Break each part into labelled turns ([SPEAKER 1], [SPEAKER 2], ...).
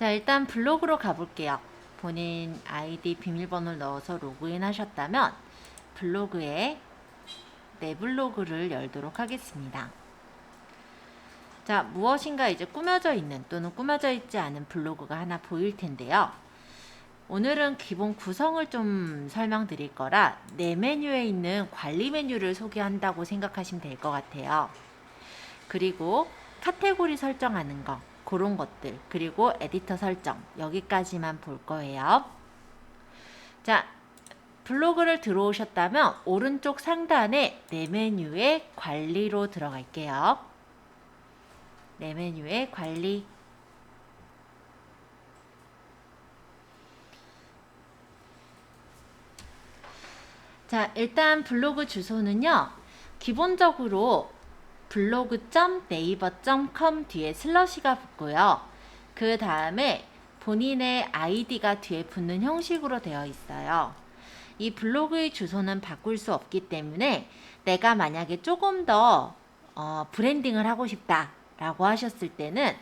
[SPEAKER 1] 자, 일단 블로그로 가볼게요. 본인 아이디 비밀번호를 넣어서 로그인 하셨다면 블로그에 내 블로그를 열도록 하겠습니다. 자, 무엇인가 이제 꾸며져 있는 또는 꾸며져 있지 않은 블로그가 하나 보일 텐데요. 오늘은 기본 구성을 좀 설명드릴 거라 내 메뉴에 있는 관리 메뉴를 소개한다고 생각하시면 될 것 같아요. 그리고 카테고리 설정하는 거, 그런 것들, 그리고 에디터 설정, 여기까지만 볼 거예요. 자, 블로그를 들어오셨다면 오른쪽 상단에 내 메뉴에 관리로 들어갈게요. 내 메뉴에 관리. 자, 일단 블로그 주소는요, 기본적으로 블로그.naver.com 뒤에 슬러시가 붙고요. 그 다음에 본인의 아이디가 뒤에 붙는 형식으로 되어 있어요. 이 블로그의 주소는 바꿀 수 없기 때문에 내가 만약에 조금 더 브랜딩을 하고 싶다 라고 하셨을 때는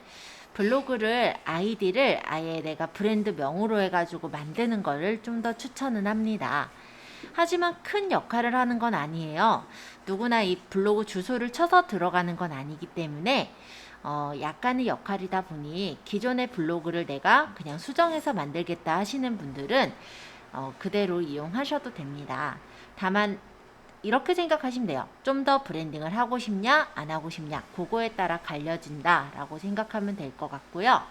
[SPEAKER 1] 블로그를 아이디를 아예 내가 브랜드 명으로 해가지고 만드는 거를 좀 더 추천은 합니다. 하지만 큰 역할을 하는 건 아니에요. 누구나 이 블로그 주소를 쳐서 들어가는 건 아니기 때문에 약간의 역할이다 보니 기존의 블로그를 내가 그냥 수정해서 만들겠다 하시는 분들은 그대로 이용하셔도 됩니다. 다만 이렇게 생각하시면 돼요. 좀 더 브랜딩을 하고 싶냐 안 하고 싶냐 그거에 따라 갈려진다 라고 생각하면 될 것 같고요.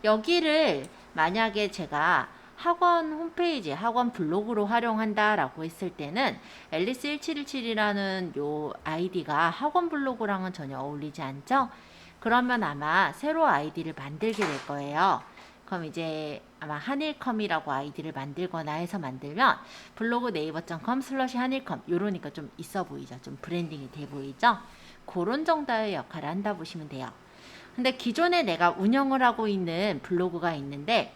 [SPEAKER 1] 여기를 만약에 제가 학원 홈페이지, 학원 블로그로 활용한다 라고 했을 때는 앨리스1717이라는 요 아이디가 학원 블로그랑은 전혀 어울리지 않죠? 그러면 아마 새로 아이디를 만들게 될 거예요. 그럼 이제 아마 한일컴이라고 아이디를 만들거나 해서 만들면 블로그 네이버.com 한일컴 요러니까 좀 있어 보이죠? 좀 브랜딩이 돼 보이죠? 그런 정도의 역할을 한다 보시면 돼요. 근데 기존에 내가 운영을 하고 있는 블로그가 있는데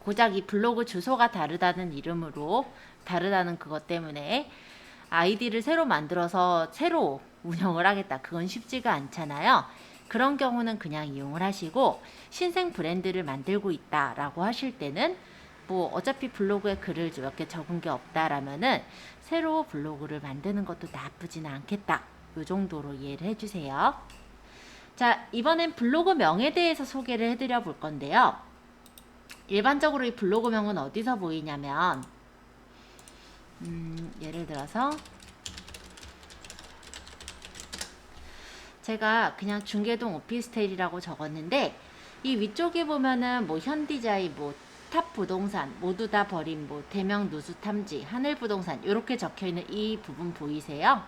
[SPEAKER 1] 고작 이 블로그 주소가 다르다는 이름으로 다르다는 그것 때문에 아이디를 새로 만들어서 새로 운영을 하겠다. 그건 쉽지가 않잖아요. 그런 경우는 그냥 이용을 하시고 신생 브랜드를 만들고 있다 라고 하실 때는 뭐 어차피 블로그에 글을 몇 개 적은 게 없다라면은 새로 블로그를 만드는 것도 나쁘지는 않겠다. 요 정도로 이해를 해주세요. 자, 이번엔 블로그명에 대해서 소개를 해드려 볼 건데요. 일반적으로 이 블로그명은 어디서 보이냐면 예를 들어서 제가 그냥 중계동 오피스텔이라고 적었는데 이 위쪽에 보면은 뭐 현디자이, 뭐 탑부동산, 모두 다 버린, 뭐 대명 누수탐지, 하늘부동산 이렇게 적혀있는 이 부분 보이세요?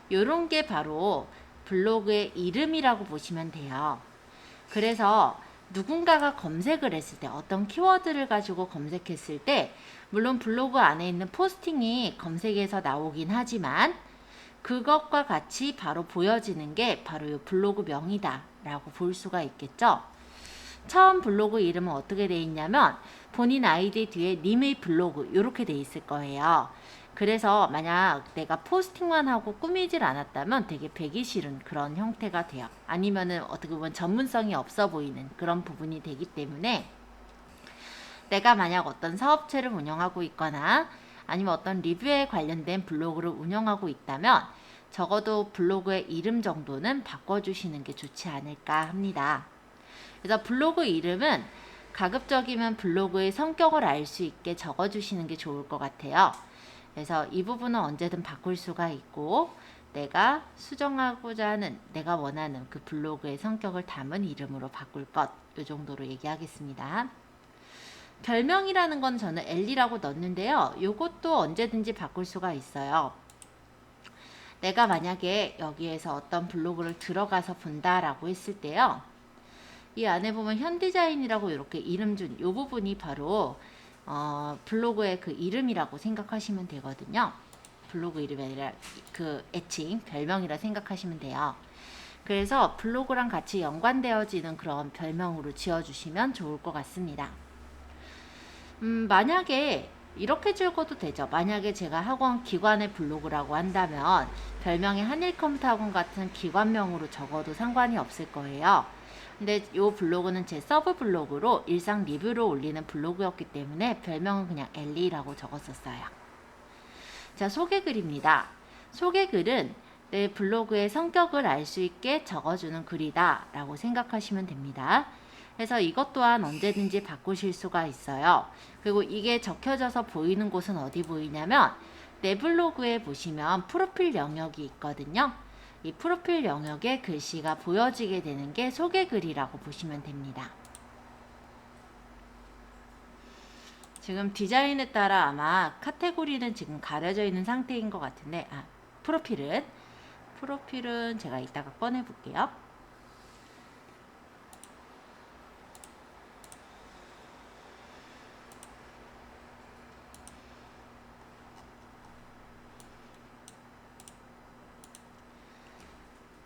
[SPEAKER 1] 요런 게 바로 블로그의 이름이라고 보시면 돼요. 그래서 누군가가 검색을 했을 때 어떤 키워드를 가지고 검색했을 때 물론 블로그 안에 있는 포스팅이 검색에서 나오긴 하지만 그것과 같이 바로 보여지는 게 바로 이 블로그 명이다 라고 볼 수가 있겠죠. 처음 블로그 이름은 어떻게 되어 있냐면 본인 아이디 뒤에 님의 블로그 이렇게 되어 있을 거예요. 그래서 만약 내가 포스팅만 하고 꾸미질 않았다면 되게 배기 싫은 그런 형태가 돼요. 아니면은 어떻게 보면 전문성이 없어 보이는 그런 부분이 되기 때문에 내가 만약 어떤 사업체를 운영하고 있거나 아니면 어떤 리뷰에 관련된 블로그를 운영하고 있다면 적어도 블로그의 이름 정도는 바꿔주시는 게 좋지 않을까 합니다. 그래서 블로그 이름은 가급적이면 블로그의 성격을 알 수 있게 적어주시는 게 좋을 것 같아요. 그래서 이 부분은 언제든 바꿀 수가 있고 내가 수정하고자 하는 내가 원하는 그 블로그의 성격을 담은 이름으로 바꿀 것 이 정도로 얘기하겠습니다. 별명이라는 건 저는 엘리라고 넣었는데요. 이것도 언제든지 바꿀 수가 있어요. 내가 만약에 여기에서 어떤 블로그를 들어가서 본다라고 했을 때요. 이 안에 보면 현디자인이라고 이렇게 이름 준 이 부분이 바로 블로그의 그 이름이라고 생각하시면 되거든요. 블로그 이름이 아니라 그 애칭, 별명이라 생각하시면 돼요. 그래서 블로그랑 같이 연관되어지는 그런 별명으로 지어주시면 좋을 것 같습니다. 만약에 이렇게 적어도 되죠. 만약에 제가 학원 기관의 블로그라고 한다면 별명이 한일컴퓨터 학원 같은 기관명으로 적어도 상관이 없을 거예요. 근데 이 블로그는 제 서브 블로그로 일상 리뷰로 올리는 블로그였기 때문에 별명은 그냥 엘리라고 적었었어요. 자, 소개글입니다. 소개글은 내 블로그의 성격을 알 수 있게 적어주는 글이다 라고 생각하시면 됩니다. 그래서 이것 또한 언제든지 바꾸실 수가 있어요. 그리고 이게 적혀져서 보이는 곳은 어디 보이냐면 내 블로그에 보시면 프로필 영역이 있거든요. 이 프로필 영역에 글씨가 보여지게 되는 게 소개글이라고 보시면 됩니다. 지금 디자인에 따라 아마 카테고리는 지금 가려져 있는 상태인 것 같은데, 프로필은 제가 이따가 꺼내 볼게요.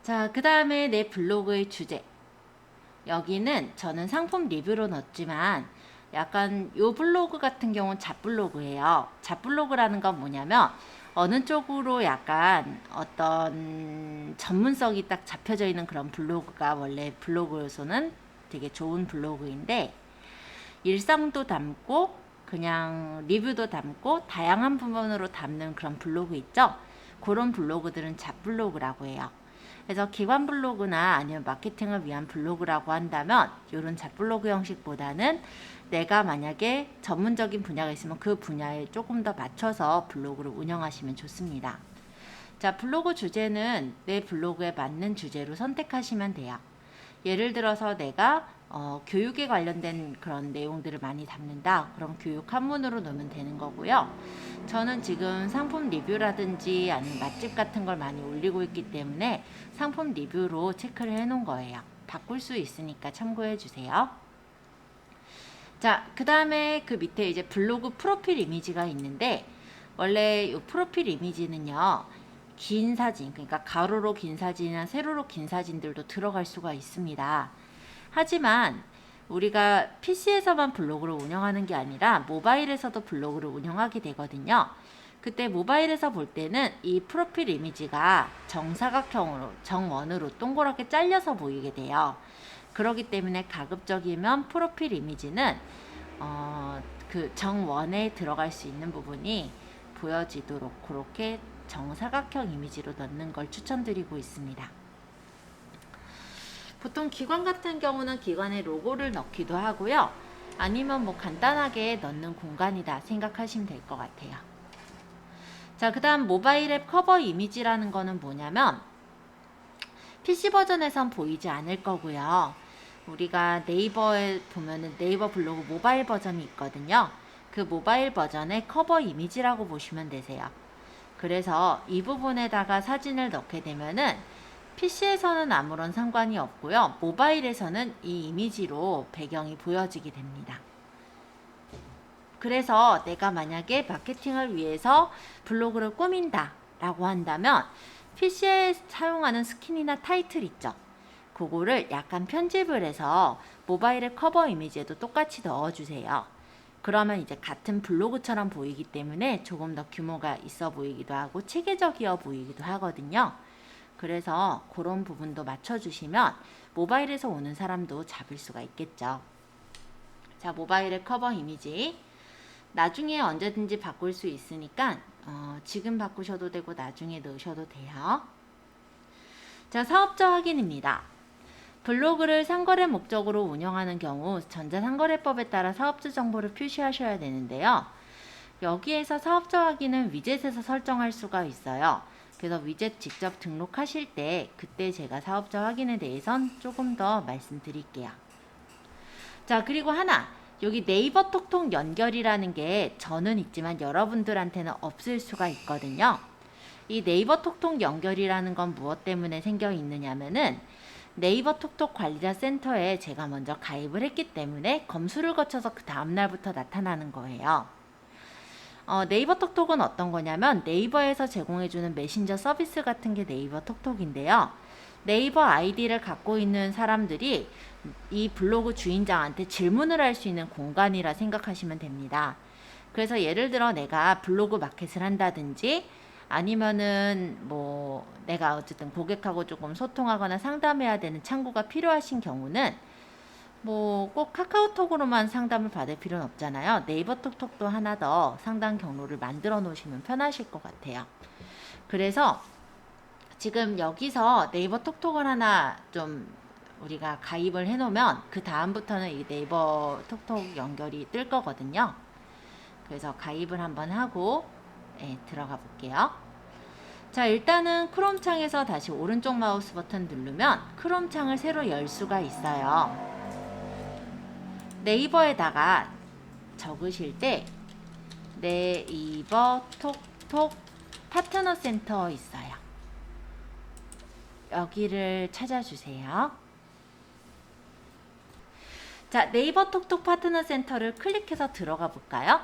[SPEAKER 1] 자, 그 다음에 내 블로그의 주제. 여기는 저는 상품 리뷰로 넣었지만 약간 요 블로그 같은 경우는 잡블로그예요. 잡블로그라는 건 뭐냐면 어느 쪽으로 약간 어떤 전문성이 딱 잡혀져 있는 그런 블로그가 원래 블로그로서는 되게 좋은 블로그인데, 일상도 담고 그냥 리뷰도 담고 다양한 부분으로 담는 그런 블로그 있죠. 그런 블로그들은 잡블로그라고 해요. 그래서 기관 블로그나 아니면 마케팅을 위한 블로그라고 한다면 이런 잡블로그 형식보다는 내가 만약에 전문적인 분야가 있으면 그 분야에 조금 더 맞춰서 블로그를 운영하시면 좋습니다. 자, 블로그 주제는 내 블로그에 맞는 주제로 선택하시면 돼요. 예를 들어서 내가 교육에 관련된 그런 내용들을 많이 담는다. 그럼 교육 한문으로 넣으면 되는 거고요. 저는 지금 상품 리뷰라든지 아니면 맛집 같은 걸 많이 올리고 있기 때문에 상품 리뷰로 체크를 해 놓은 거예요. 바꿀 수 있으니까 참고해 주세요. 자, 그 다음에 그 밑에 이제 블로그 프로필 이미지가 있는데, 원래 이 프로필 이미지는요, 긴 사진, 그러니까 가로로 긴 사진이나 세로로 긴 사진들도 들어갈 수가 있습니다. 하지만 우리가 PC에서만 블로그를 운영하는 게 아니라 모바일에서도 블로그를 운영하게 되거든요. 그때 모바일에서 볼 때는 이 프로필 이미지가 정사각형으로, 정원으로 동그랗게 잘려서 보이게 돼요. 그렇기 때문에 가급적이면 프로필 이미지는 그 정원에 들어갈 수 있는 부분이 보여지도록 그렇게 정사각형 이미지로 넣는 걸 추천드리고 있습니다. 보통 기관 같은 경우는 기관의 로고를 넣기도 하고요. 아니면 뭐 간단하게 넣는 공간이다 생각하시면 될 것 같아요. 자, 그 다음 모바일 앱 커버 이미지라는 거는 뭐냐면 PC 버전에선 보이지 않을 거고요. 우리가 네이버에 보면은 네이버 블로그 모바일 버전이 있거든요. 그 모바일 버전의 커버 이미지라고 보시면 되세요. 그래서 이 부분에다가 사진을 넣게 되면은 PC에서는 아무런 상관이 없고요. 모바일에서는 이 이미지로 배경이 보여지게 됩니다. 그래서 내가 만약에 마케팅을 위해서 블로그를 꾸민다 라고 한다면 PC에 사용하는 스킨이나 타이틀 있죠. 그거를 약간 편집을 해서 모바일의 커버 이미지에도 똑같이 넣어주세요. 그러면 이제 같은 블로그처럼 보이기 때문에 조금 더 규모가 있어 보이기도 하고 체계적이어 보이기도 하거든요. 그래서 그런 부분도 맞춰주시면 모바일에서 오는 사람도 잡을 수가 있겠죠. 자, 모바일의 커버 이미지. 나중에 언제든지 바꿀 수 있으니까 지금 바꾸셔도 되고 나중에 넣으셔도 돼요. 자, 사업자 확인입니다. 블로그를 상거래 목적으로 운영하는 경우 전자상거래법에 따라 사업자 정보를 표시하셔야 되는데요. 여기에서 사업자 확인은 위젯에서 설정할 수가 있어요. 그래서 위젯 직접 등록하실 때 그때 제가 사업자 확인에 대해선 조금 더 말씀드릴게요. 자, 그리고 하나, 여기 네이버 톡톡 연결이라는 게 저는 있지만 여러분들한테는 없을 수가 있거든요. 이 네이버 톡톡 연결이라는 건 무엇 때문에 생겨 있느냐면은 네이버 톡톡 관리자 센터에 제가 먼저 가입을 했기 때문에 검수를 거쳐서 그 다음날부터 나타나는 거예요. 네이버 톡톡은 어떤 거냐면 네이버에서 제공해주는 메신저 서비스 같은 게 네이버 톡톡인데요. 네이버 아이디를 갖고 있는 사람들이 이 블로그 주인장한테 질문을 할 수 있는 공간이라 생각하시면 됩니다. 그래서 예를 들어 내가 블로그 마켓을 한다든지 아니면은 뭐 내가 어쨌든 고객하고 조금 소통하거나 상담해야 되는 창구가 필요하신 경우는 뭐 꼭 카카오톡으로만 상담을 받을 필요는 없잖아요. 네이버 톡톡도 하나 더 상담 경로를 만들어 놓으시면 편하실 것 같아요. 그래서 지금 여기서 네이버 톡톡을 하나 좀 우리가 가입을 해 놓으면 그 다음부터는 이 네이버 톡톡 연결이 뜰 거거든요. 그래서 가입을 한번 하고 들어가 볼게요. 자, 일단은 크롬 창에서 다시 오른쪽 마우스 버튼 누르면 크롬 창을 새로 열 수가 있어요. 네이버에다가 적으실 때 네이버 톡톡 파트너 센터 있어요. 여기를 찾아주세요. 자, 네이버 톡톡 파트너 센터를 클릭해서 들어가 볼까요?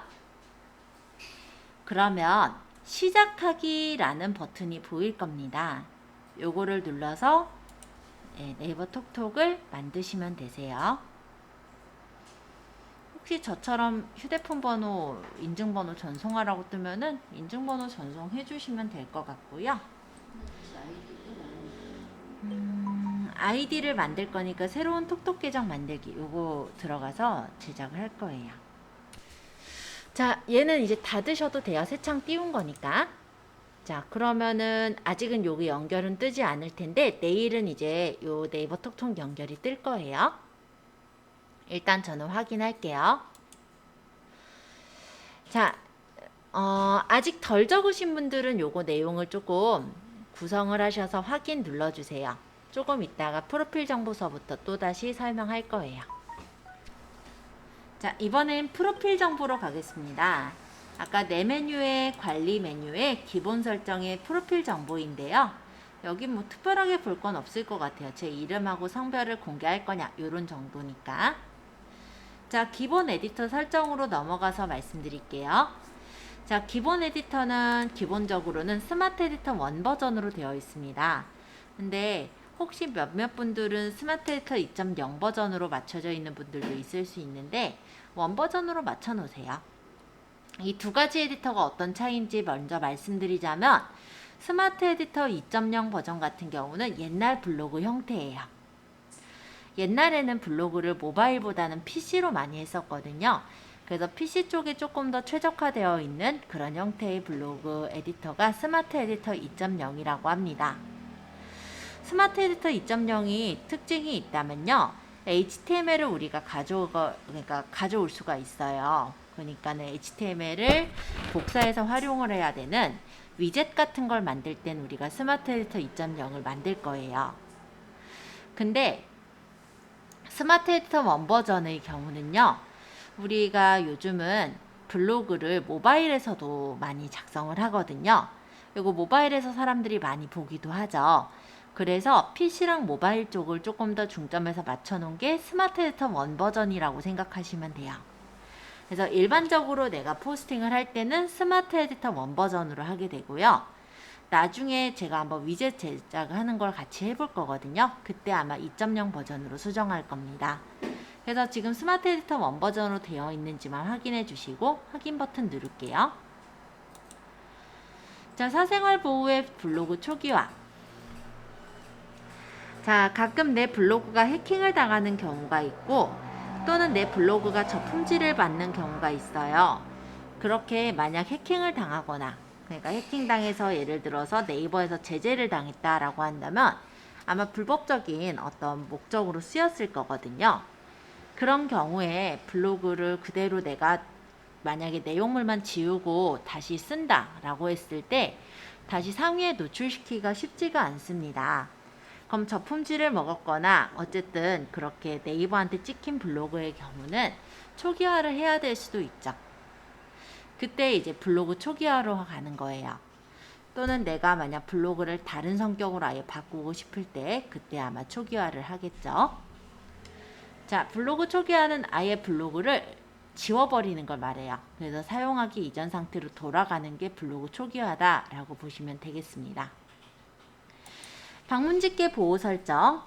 [SPEAKER 1] 그러면 시작하기라는 버튼이 보일 겁니다. 요거를 눌러서 네이버 톡톡을 만드시면 되세요. 혹시 저처럼 휴대폰 번호, 인증번호 전송하라고 뜨면은 인증번호 전송해 주시면 될 것 같고요. 아이디를 만들 거니까 새로운 톡톡 계정 만들기 요거 들어가서 제작을 할 거예요. 자, 얘는 이제 닫으셔도 돼요. 새 창 띄운 거니까. 자, 그러면은 아직은 여기 연결은 뜨지 않을 텐데 내일은 이제 요 네이버 톡톡 연결이 뜰 거예요. 일단 저는 확인할게요. 자, 아직 덜 적으신 분들은 요거 내용을 조금 구성을 하셔서 확인 눌러주세요. 조금 있다가 프로필 정보서부터 또다시 설명할 거예요. 자, 이번엔 프로필 정보로 가겠습니다. 아까 내 메뉴의 관리 메뉴의 기본 설정의 프로필 정보인데요. 여기 뭐 특별하게 볼 건 없을 것 같아요. 제 이름하고 성별을 공개할 거냐 요런 정도니까. 자, 기본 에디터 설정으로 넘어가서 말씀드릴게요. 자, 기본 에디터는 기본적으로는 스마트 에디터 1 버전으로 되어 있습니다. 근데 혹시 몇몇 분들은 스마트 에디터 2.0 버전으로 맞춰져 있는 분들도 있을 수 있는데 1 버전으로 맞춰 놓으세요. 이 두 가지 에디터가 어떤 차이인지 먼저 말씀드리자면 스마트 에디터 2.0 버전 같은 경우는 옛날 블로그 형태예요. 옛날에는 블로그를 모바일보다는 PC로 많이 했었거든요. 그래서 PC 쪽에 조금 더 최적화되어 있는 그런 형태의 블로그 에디터가 스마트 에디터 2.0이라고 합니다. 스마트 에디터 2.0이 특징이 있다면요. HTML을 우리가 가져올 수가 있어요. 그러니까는 HTML을 복사해서 활용을 해야 되는 위젯 같은 걸 만들 땐 우리가 스마트 에디터 2.0을 만들 거예요. 근데 스마트 에디터 1 버전의 경우는요. 우리가 요즘은 블로그를 모바일에서도 많이 작성을 하거든요. 그리고 모바일에서 사람들이 많이 보기도 하죠. 그래서 PC랑 모바일 쪽을 조금 더 중점에서 맞춰 놓은 게 스마트 에디터 1 버전이라고 생각하시면 돼요. 그래서 일반적으로 내가 포스팅을 할 때는 스마트 에디터 1 버전으로 하게 되고요. 나중에 제가 한번 위젯 제작하는 걸 같이 해볼 거거든요. 그때 아마 2.0 버전으로 수정할 겁니다. 그래서 지금 스마트 에디터 1 버전으로 되어 있는지만 확인해 주시고 확인 버튼 누를게요. 자, 사생활 보호의 블로그 초기화. 자, 가끔 내 블로그가 해킹을 당하는 경우가 있고 또는 내 블로그가 저품질을 받는 경우가 있어요. 그렇게 만약 해킹을 당하거나 그러니까 해킹당해서 예를 들어서 네이버에서 제재를 당했다라고 한다면 아마 불법적인 어떤 목적으로 쓰였을 거거든요. 그런 경우에 블로그를 그대로 내가 만약에 내용물만 지우고 다시 쓴다라고 했을 때 다시 상위에 노출시키기가 쉽지가 않습니다. 그럼 저품질을 먹었거나 어쨌든 그렇게 네이버한테 찍힌 블로그의 경우는 초기화를 해야 될 수도 있죠. 그때 이제 블로그 초기화로 가는 거예요. 또는 내가 만약 블로그를 다른 성격으로 아예 바꾸고 싶을 때 그때 아마 초기화를 하겠죠. 자, 블로그 초기화는 아예 블로그를 지워버리는 걸 말해요. 그래서 사용하기 이전 상태로 돌아가는 게 블로그 초기화다라고 보시면 되겠습니다. 방문집계 보호 설정.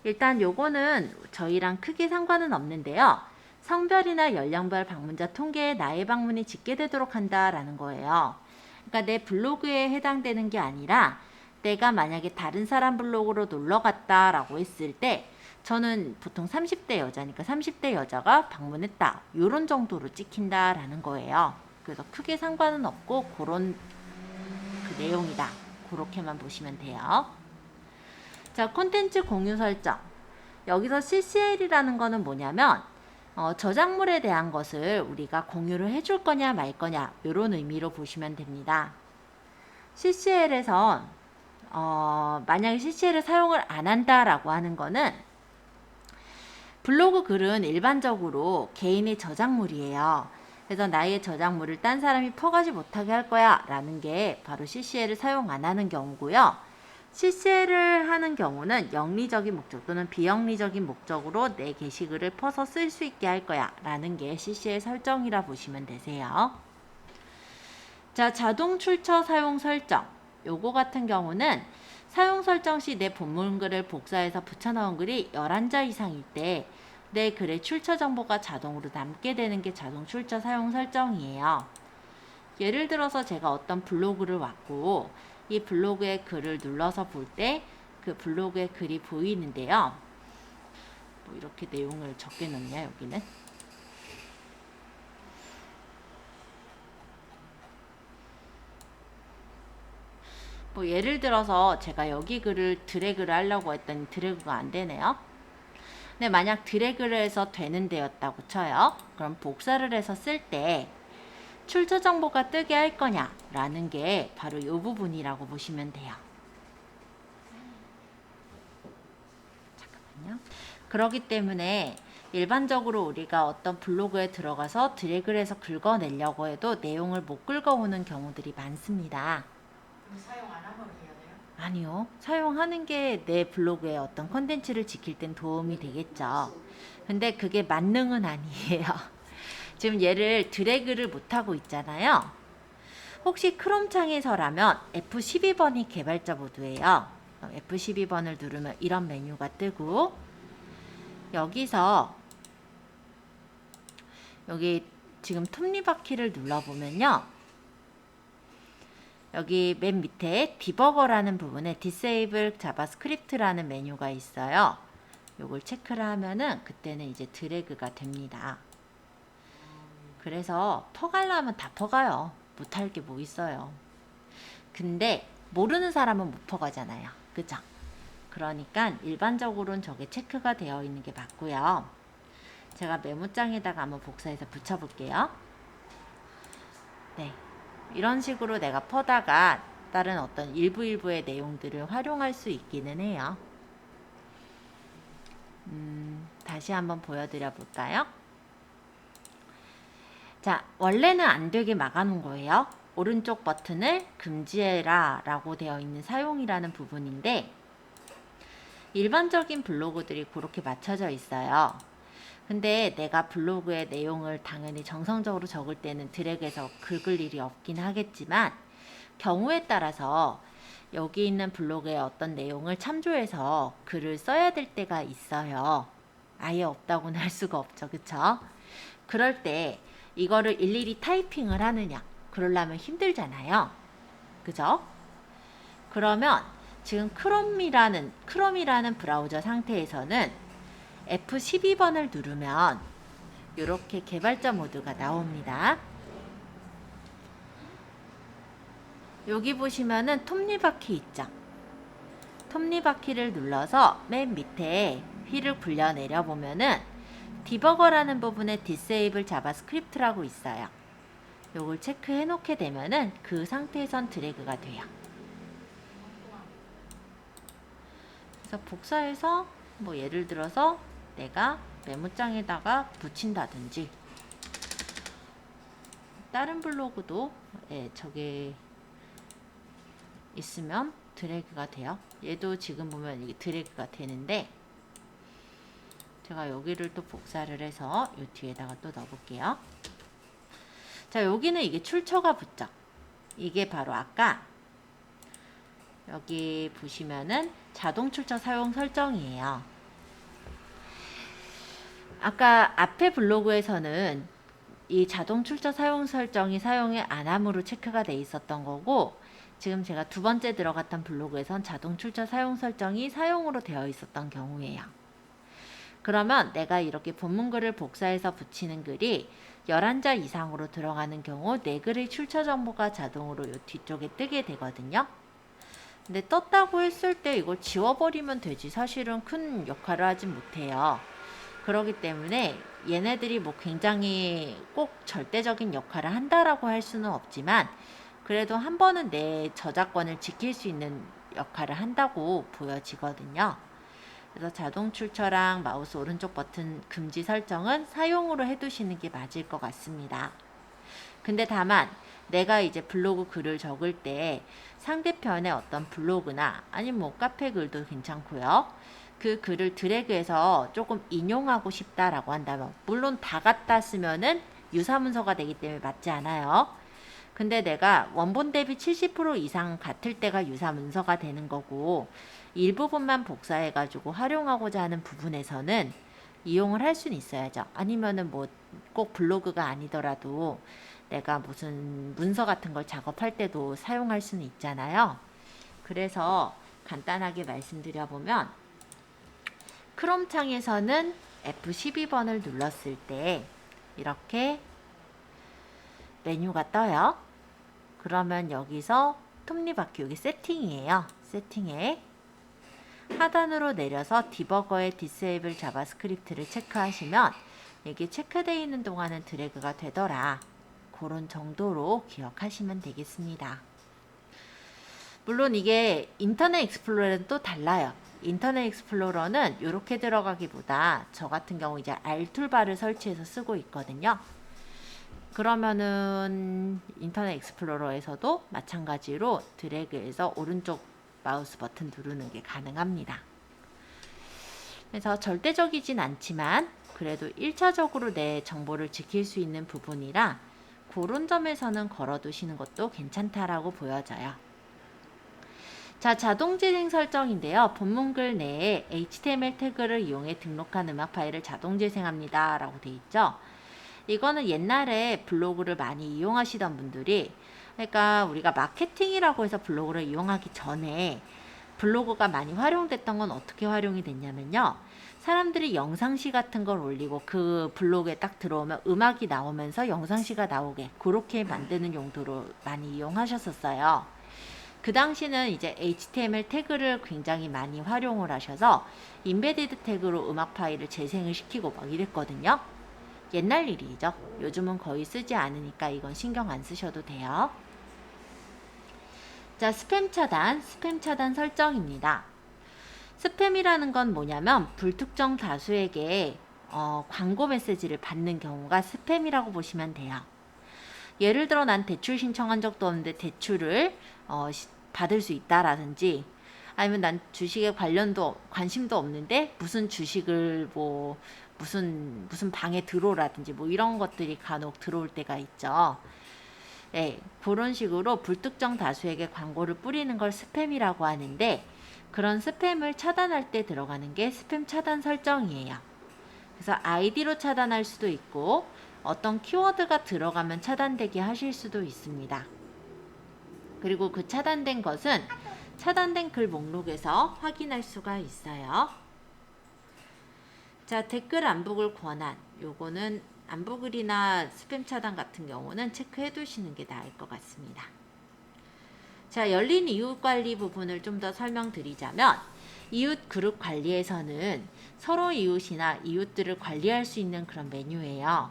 [SPEAKER 1] 일단 요거는 저희랑 크게 상관은 없는데요. 성별이나 연령별 방문자 통계에 나의 방문이 집계되도록 한다라는 거예요. 그러니까 내 블로그에 해당되는 게 아니라 내가 만약에 다른 사람 블로그로 놀러 갔다라고 했을 때 저는 보통 30대 여자니까 30대 여자가 방문했다. 요런 정도로 찍힌다라는 거예요. 그래서 크게 상관은 없고 그런 그 내용이다. 그렇게만 보시면 돼요. 자, 콘텐츠 공유 설정. 여기서 CCL이라는 거는 뭐냐면 저작물에 대한 것을 우리가 공유를 해줄 거냐 말 거냐 이런 의미로 보시면 됩니다. CCL에서 만약에 CCL을 사용을 안 한다라고 하는 거는 블로그 글은 일반적으로 개인의 저작물이에요. 그래서 나의 저작물을 딴 사람이 퍼가지 못하게 할 거야 라는 게 바로 CCL을 사용 안 하는 경우고요. CCL을 하는 경우는 영리적인 목적 또는 비영리적인 목적으로 내 게시글을 퍼서 쓸 수 있게 할 거야 라는 게 CCL 설정이라 보시면 되세요. 자, 자동 출처 사용 설정. 요거 같은 경우는 사용 설정 시 내 본문글을 복사해서 붙여넣은 글이 11자 이상일 때 내 글의 출처 정보가 자동으로 남게 되는 게 자동 출처 사용 설정이에요. 예를 들어서 제가 어떤 블로그를 왔고 이 블로그의 글을 눌러서 볼 때 그 블로그의 글이 보이는데요. 뭐 이렇게 내용을 적게 넣냐 여기는. 뭐 예를 들어서 제가 여기 글을 드래그를 하려고 했더니 드래그가 안 되네요. 근데 만약 드래그를 해서 되는 데였다고 쳐요. 그럼 복사를 해서 쓸 때 출처 정보가 뜨게 할 거냐 라는 게 바로 이 부분이라고 보시면 돼요. 잠깐만요. 그렇기 때문에 일반적으로 우리가 어떤 블로그에 들어가서 드래그를 해서 긁어내려고 해도 내용을 못 긁어오는 경우들이 많습니다.
[SPEAKER 2] 사용 안 하면 해야 돼요?
[SPEAKER 1] 아니요. 사용하는 게 내 블로그에 어떤 컨텐츠를 지킬 땐 도움이 되겠죠. 근데 그게 만능은 아니에요. 지금 얘를 드래그를 못하고 있잖아요. 혹시 크롬 창에서라면 F12번이 개발자 모드예요. F12번을 누르면 이런 메뉴가 뜨고 여기서 여기 지금 톱니바퀴를 눌러보면요. 여기 맨 밑에 디버거라는 부분에 Disable 자바스크립트라는 메뉴가 있어요. 요걸 체크를 하면은 그때는 이제 드래그가 됩니다. 그래서 퍼가려면 다 퍼가요. 못할 게 뭐 있어요. 근데 모르는 사람은 못 퍼가잖아요. 그죠? 그러니까 일반적으로는 저게 체크가 되어 있는 게 맞고요. 제가 메모장에다가 한번 복사해서 붙여볼게요. 네. 이런 식으로 내가 퍼다가 다른 어떤 일부의 내용들을 활용할 수 있기는 해요. 다시 한번 보여드려 볼까요? 자, 원래는 안 되게 막아놓은 거예요. 오른쪽 버튼을 금지해라 라고 되어 있는 사용이라는 부분인데 일반적인 블로그들이 그렇게 맞춰져 있어요. 근데 내가 블로그의 내용을 당연히 정성적으로 적을 때는 드래그해서 긁을 일이 없긴 하겠지만 경우에 따라서 여기 있는 블로그의 어떤 내용을 참조해서 글을 써야 될 때가 있어요. 아예 없다고는 할 수가 없죠. 그쵸? 그럴 때 이거를 일일이 타이핑을 하느냐 그러려면 힘들잖아요. 그죠? 그러면 지금 크롬이라는 브라우저 상태에서는 F12번을 누르면 이렇게 개발자 모드가 나옵니다. 여기 보시면은 톱니바퀴 있죠? 톱니바퀴를 눌러서 맨 밑에 휠을 굴려 내려 보면은 디버거라는 부분에 Disable 자바스크립트라고 있어요. 요걸 체크해 놓게 되면은 그 상태에선 드래그가 돼요. 그래서 복사해서 뭐 예를 들어서 내가 메모장에다가 붙인다든지 다른 블로그도 저게 있으면 드래그가 돼요. 얘도 지금 보면 이게 드래그가 되는데 제가 여기를 또 복사를 해서 이 뒤에다가 또 넣어볼게요. 자, 여기는 이게 출처가 붙죠. 이게 바로 아까 여기 보시면은 자동 출처 사용 설정이에요. 아까 앞에 블로그에서는 이 자동 출처 사용 설정이 사용의 안함으로 체크가 돼 있었던 거고, 지금 제가 두 번째 들어갔던 블로그에선 자동 출처 사용 설정이 사용으로 되어 있었던 경우예요. 그러면 내가 이렇게 본문글을 복사해서 붙이는 글이 11자 이상으로 들어가는 경우 내 글의 출처 정보가 자동으로 요 뒤쪽에 뜨게 되거든요. 근데 떴다고 했을 때 이걸 지워버리면 되지 사실은 큰 역할을 하진 못해요. 그렇기 때문에 얘네들이 뭐 굉장히 꼭 절대적인 역할을 한다라고 할 수는 없지만 그래도 한 번은 내 저작권을 지킬 수 있는 역할을 한다고 보여지거든요. 그래서 자동 출처랑 마우스 오른쪽 버튼 금지 설정은 사용으로 해두시는 게 맞을 것 같습니다. 근데 다만 내가 이제 블로그 글을 적을 때 상대편의 어떤 블로그나 아니면 뭐 카페 글도 괜찮고요. 그 글을 드래그해서 조금 인용하고 싶다라고 한다면 물론 다 갖다 쓰면은 유사문서가 되기 때문에 맞지 않아요. 근데 내가 원본 대비 70% 이상 같을 때가 유사문서가 되는 거고 일부분만 복사해가지고 활용하고자 하는 부분에서는 이용을 할 수는 있어야죠. 아니면은 뭐 꼭 블로그가 아니더라도 내가 무슨 문서 같은 걸 작업할 때도 사용할 수는 있잖아요. 그래서 간단하게 말씀드려보면 크롬 창에서는 F12번을 눌렀을 때 이렇게 메뉴가 떠요. 그러면 여기서 톱니바퀴 여기 세팅이에요. 세팅에 하단으로 내려서 디버거의 디세이블 자바스크립트를 체크하시면 이게 체크되어 있는 동안은 드래그가 되더라. 그런 정도로 기억하시면 되겠습니다. 물론 이게 인터넷 익스플로러는 또 달라요. 인터넷 익스플로러는 이렇게 들어가기보다 저 같은 경우 이제 R 툴바를 설치해서 쓰고 있거든요. 그러면은 인터넷 익스플로러에서도 마찬가지로 드래그해서 오른쪽 마우스 버튼 누르는 게 가능합니다. 그래서 절대적이진 않지만 그래도 1차적으로 내 정보를 지킬 수 있는 부분이라 그런 점에서는 걸어두시는 것도 괜찮다라고 보여져요. 자, 자동 재생 설정인데요. 본문글 내에 HTML 태그를 이용해 등록한 음악 파일을 자동 재생합니다 라고 되어 있죠. 이거는 옛날에 블로그를 많이 이용하시던 분들이, 그러니까 우리가 마케팅이라고 해서 블로그를 이용하기 전에 블로그가 많이 활용됐던 건 어떻게 활용이 됐냐면요. 사람들이 영상시 같은 걸 올리고 그 블로그에 딱 들어오면 음악이 나오면서 영상시가 나오게 그렇게 만드는 용도로 많이 이용하셨었어요. 그 당시는 이제 HTML 태그를 굉장히 많이 활용을 하셔서 인베디드 태그로 음악 파일을 재생을 시키고 막 이랬거든요. 옛날 일이죠. 요즘은 거의 쓰지 않으니까 이건 신경 안 쓰셔도 돼요. 자, 스팸 차단 설정입니다. 스팸이라는 건 뭐냐면 불특정 다수에게 광고 메시지를 받는 경우가 스팸이라고 보시면 돼요. 예를 들어 난 대출 신청한 적도 없는데 대출을 받을 수 있다라든지, 아니면 난 주식에 관심도 없는데 무슨 주식을 뭐 무슨 방에 들어오라든지 뭐 이런 것들이 간혹 들어올 때가 있죠. 네, 그런 식으로 불특정 다수에게 광고를 뿌리는 걸 스팸이라고 하는데, 그런 스팸을 차단할 때 들어가는 게 스팸 차단 설정이에요. 그래서 아이디로 차단할 수도 있고 어떤 키워드가 들어가면 차단되게 하실 수도 있습니다. 그리고 그 차단된 것은 차단된 글 목록에서 확인할 수가 있어요. 자, 댓글 안북을 권한, 요거는 안북글이나 스팸 차단 같은 경우는 체크해 두시는 게 나을 것 같습니다. 자, 열린 이웃 관리 부분을 좀 더 설명드리자면, 이웃 그룹 관리에서는 서로 이웃이나 이웃들을 관리할 수 있는 그런 메뉴예요.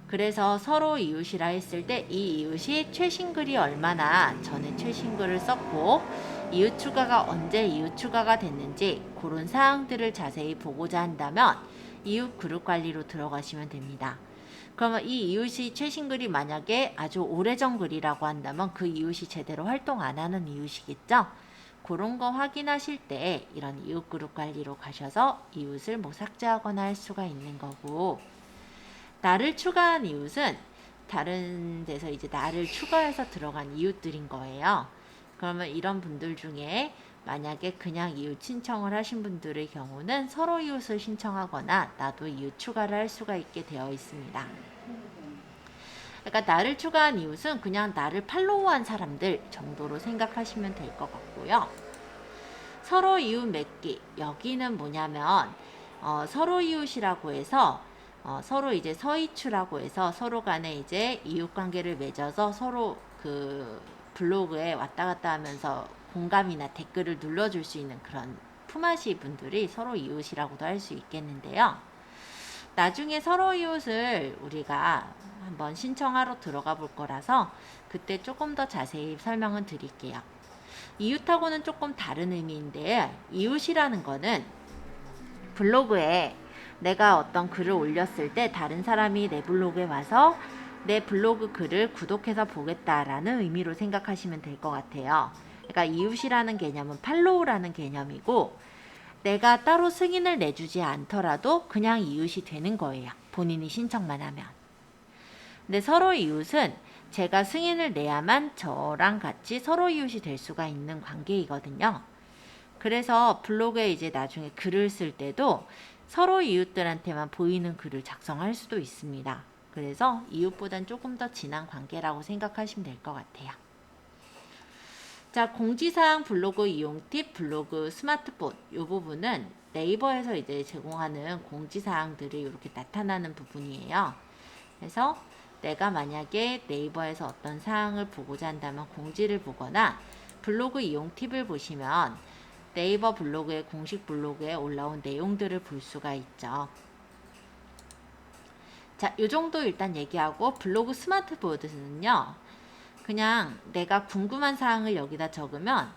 [SPEAKER 1] 그래서 서로 이웃이라 했을 때 이 이웃이 최신 글이 얼마나 전에 최신 글을 썼고 이웃 추가가 언제 이웃 추가가 됐는지 그런 사항들을 자세히 보고자 한다면 이웃 그룹 관리로 들어가시면 됩니다. 그러면 이 이웃이 최신 글이 만약에 아주 오래전 글이라고 한다면 그 이웃이 제대로 활동 안 하는 이웃이겠죠? 그런 거 확인하실 때 이런 이웃 그룹 관리로 가셔서 이웃을 뭐 삭제하거나 할 수가 있는 거고, 나를 추가한 이웃은 다른 데서 이제 나를 추가해서 들어간 이웃들인 거예요. 그러면 이런 분들 중에 만약에 그냥 이웃 신청을 하신 분들의 경우는 서로 이웃을 신청하거나 나도 이웃 추가를 할 수가 있게 되어 있습니다. 그러니까 나를 추가한 이웃은 그냥 나를 팔로우한 사람들 정도로 생각하시면 될 것 같고요. 서로 이웃 맺기. 여기는 뭐냐면 서로 이웃이라고 해서 서로 이제 서이추라고 해서 서로 간에 이제 이웃 관계를 맺어서 서로 그 블로그에 왔다 갔다 하면서 공감이나 댓글을 눌러줄 수 있는 그런 품앗이 분들이 서로 이웃이라고도 할 수 있겠는데요. 나중에 서로 이웃을 우리가 한번 신청하러 들어가 볼 거라서 그때 조금 더 자세히 설명은 드릴게요. 이웃하고는 조금 다른 의미인데, 이웃이라는 거는 블로그에 내가 어떤 글을 올렸을 때 다른 사람이 내 블로그에 와서 내 블로그 글을 구독해서 보겠다라는 의미로 생각하시면 될 것 같아요. 그러니까 이웃이라는 개념은 팔로우라는 개념이고, 내가 따로 승인을 내주지 않더라도 그냥 이웃이 되는 거예요. 본인이 신청만 하면. 근데 서로 이웃은 제가 승인을 내야만 저랑 같이 서로 이웃이 될 수가 있는 관계이거든요. 그래서 블로그에 이제 나중에 글을 쓸 때도 서로 이웃들한테만 보이는 글을 작성할 수도 있습니다. 그래서 이웃보단 조금 더 진한 관계라고 생각하시면 될 것 같아요. 자, 공지사항 블로그 이용 팁, 블로그 스마트폰 이 부분은 네이버에서 이제 제공하는 공지사항들이 이렇게 나타나는 부분이에요. 그래서 내가 만약에 네이버에서 어떤 사항을 보고자 한다면 공지를 보거나 블로그 이용 팁을 보시면 네이버 블로그의 공식 블로그에 올라온 내용들을 볼 수가 있죠. 자, 요 정도 일단 얘기하고 블로그 스마트보드는요. 그냥 내가 궁금한 사항을 여기다 적으면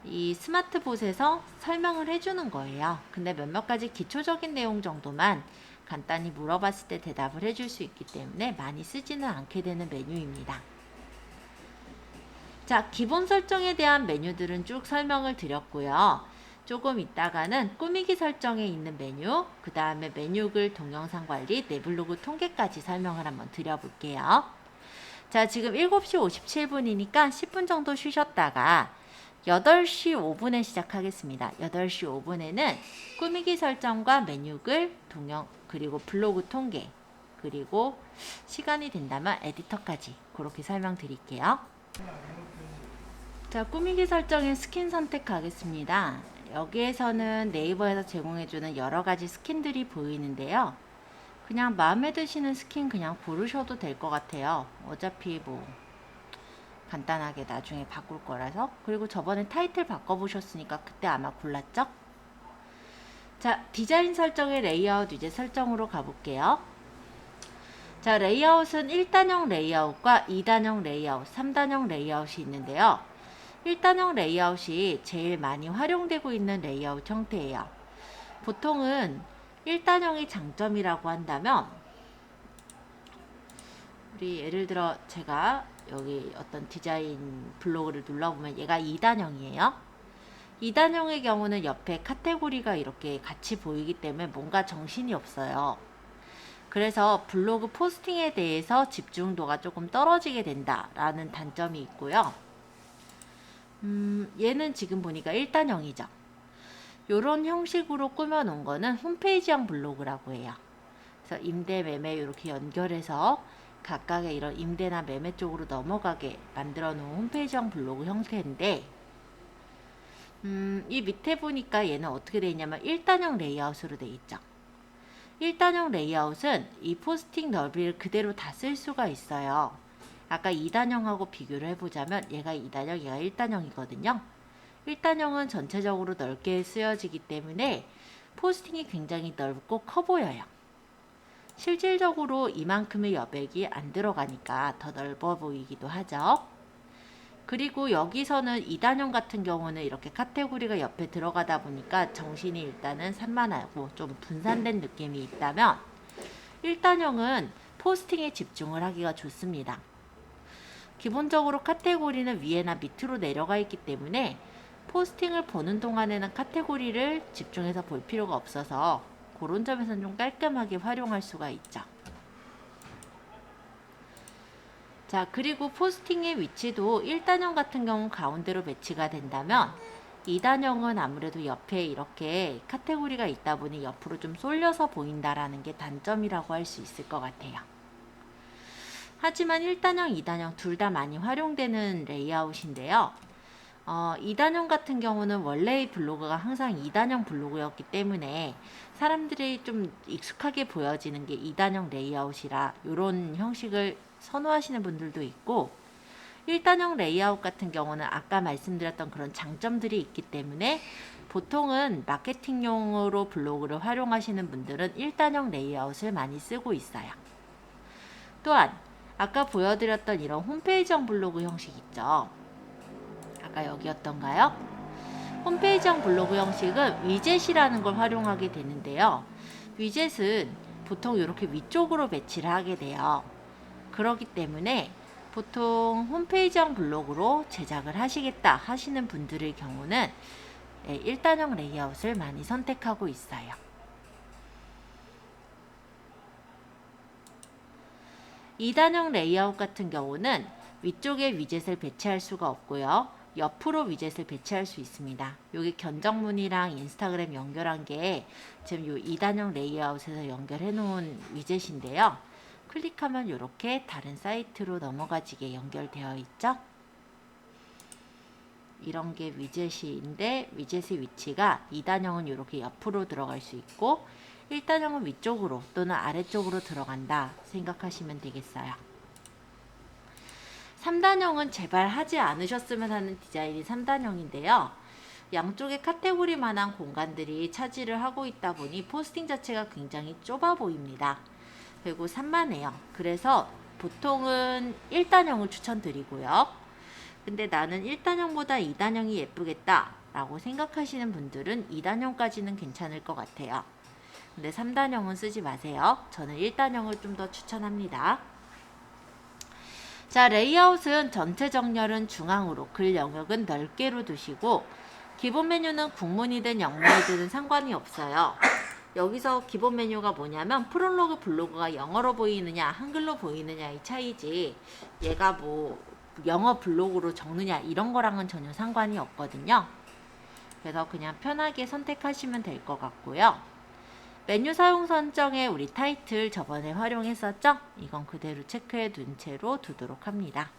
[SPEAKER 1] 이 스마트봇에서 설명을 해주는 거예요. 근데 몇몇 가지 기초적인 내용 정도만 간단히 물어봤을 때 대답을 해줄 수 있기 때문에 많이 쓰지는 않게 되는 메뉴입니다. 자, 기본 설정에 대한 메뉴들은 쭉 설명을 드렸고요. 조금 있다가는 꾸미기 설정에 있는 메뉴, 그 다음에 메뉴글 동영상 관리, 내 블로그 통계까지 설명을 한번 드려볼게요. 자, 지금 7시 57분이니까 10분 정도 쉬셨다가 8시 5분에 시작하겠습니다. 8시 5분에는 꾸미기 설정과 메뉴글, 그리고 블로그 통계, 그리고 시간이 된다면 에디터까지 그렇게 설명드릴게요. 자, 꾸미기 설정에 스킨 선택하겠습니다. 여기에서는 네이버에서 제공해주는 여러가지 스킨들이 보이는데요. 그냥 마음에 드시는 스킨 그냥 고르셔도 될 것 같아요. 어차피 뭐 간단하게 나중에 바꿀 거라서. 그리고 저번에 타이틀 바꿔보셨으니까 그때 아마 골랐죠? 자, 디자인 설정의 레이아웃 이제 설정으로 가볼게요. 자, 레이아웃은 1단형 레이아웃과 2단형 레이아웃, 3단형 레이아웃이 있는데요. 1단형 레이아웃이 제일 많이 활용되고 있는 레이아웃 형태예요. 보통은 1단형이 장점이라고 한다면, 우리 예를 들어 제가 여기 어떤 디자인 블로그를 눌러보면 얘가 2단형이에요. 2단형의 경우는 옆에 카테고리가 이렇게 같이 보이기 때문에 뭔가 정신이 없어요. 그래서 블로그 포스팅에 대해서 집중도가 조금 떨어지게 된다라는 단점이 있고요. 얘는 지금 보니까 1단형이죠. 요런 형식으로 꾸며놓은 거는 홈페이지형 블로그라고 해요. 그래서 임대, 매매 이렇게 연결해서 각각의 이런 임대나 매매 쪽으로 넘어가게 만들어 놓은 홈페이지형 블로그 형태인데, 이 밑에 보니까 얘는 어떻게 되어 있냐면 1단형 레이아웃으로 되어 있죠. 1단형 레이아웃은 이 포스팅 넓이를 그대로 다 쓸 수가 있어요. 아까 2단형하고 비교를 해보자면 얘가 2단형, 얘가 1단형이거든요. 1단형은 전체적으로 넓게 쓰여지기 때문에 포스팅이 굉장히 넓고 커 보여요. 실질적으로 이만큼의 여백이 안 들어가니까 더 넓어 보이기도 하죠. 그리고 여기서는 2단형 같은 경우는 이렇게 카테고리가 옆에 들어가다 보니까 정신이 일단은 산만하고 좀 분산된 느낌이 있다면, 1단형은 포스팅에 집중을 하기가 좋습니다. 기본적으로 카테고리는 위에나 밑으로 내려가 있기 때문에 포스팅을 보는 동안에는 카테고리를 집중해서 볼 필요가 없어서 그런 점에서는 좀 깔끔하게 활용할 수가 있죠. 자, 그리고 포스팅의 위치도 1단형 같은 경우 가운데로 배치가 된다면 2단형은 아무래도 옆에 이렇게 카테고리가 있다 보니 옆으로 좀 쏠려서 보인다라는 게 단점이라고 할 수 있을 것 같아요. 하지만 1단형, 2단형 둘 다 많이 활용되는 레이아웃인데요. 2단형 같은 경우는 원래의 블로그가 항상 2단형 블로그였기 때문에 사람들이 좀 익숙하게 보여지는 게 2단형 레이아웃이라 이런 형식을 선호하시는 분들도 있고, 1단형 레이아웃 같은 경우는 아까 말씀드렸던 그런 장점들이 있기 때문에 보통은 마케팅용으로 블로그를 활용하시는 분들은 1단형 레이아웃을 많이 쓰고 있어요. 또한 아까 보여드렸던 이런 홈페이지형 블로그 형식 있죠. 아까 여기였던가요? 홈페이지형 블로그 형식은 위젯이라는 걸 활용하게 되는데요. 위젯은 보통 이렇게 위쪽으로 배치를 하게 돼요. 그렇기 때문에 보통 홈페이지형 블로그로 제작을 하시겠다 하시는 분들의 경우는 1단형 레이아웃을 많이 선택하고 있어요. 2단형 레이아웃 같은 경우는 위쪽에 위젯을 배치할 수가 없고요. 옆으로 위젯을 배치할 수 있습니다. 여기 견적문이랑 인스타그램 연결한 게 지금 이 2단형 레이아웃에서 연결해 놓은 위젯인데요. 클릭하면 이렇게 다른 사이트로 넘어가지게 연결되어 있죠. 이런 게 위젯인데 위젯의 위치가 2단형은 이렇게 옆으로 들어갈 수 있고 1단형은 위쪽으로 또는 아래쪽으로 들어간다 생각하시면 되겠어요. 3단형은 제발 하지 않으셨으면 하는 디자인이 3단형인데요. 양쪽에 카테고리만한 공간들이 차지를 하고 있다 보니 포스팅 자체가 굉장히 좁아 보입니다. 그리고 산만해요. 그래서 보통은 1단형을 추천드리고요. 근데 나는 1단형보다 2단형이 예쁘겠다 라고 생각하시는 분들은 2단형까지는 괜찮을 것 같아요. 근데 3단형은 쓰지 마세요. 저는 1단형을 좀 더 추천합니다. 자, 레이아웃은 전체 정렬은 중앙으로, 글 영역은 넓게로 두시고 기본 메뉴는 국문이든 영문이든 상관이 없어요. 여기서 기본 메뉴가 뭐냐면 프롤로그 블로그가 영어로 보이느냐 한글로 보이느냐의 차이지 얘가 뭐 영어 블로그로 적느냐 이런 거랑은 전혀 상관이 없거든요. 그래서 그냥 편하게 선택하시면 될 것 같고요. 메뉴 사용 설정에 우리 타이틀 저번에 활용했었죠? 이건 그대로 체크해 둔 채로 두도록 합니다.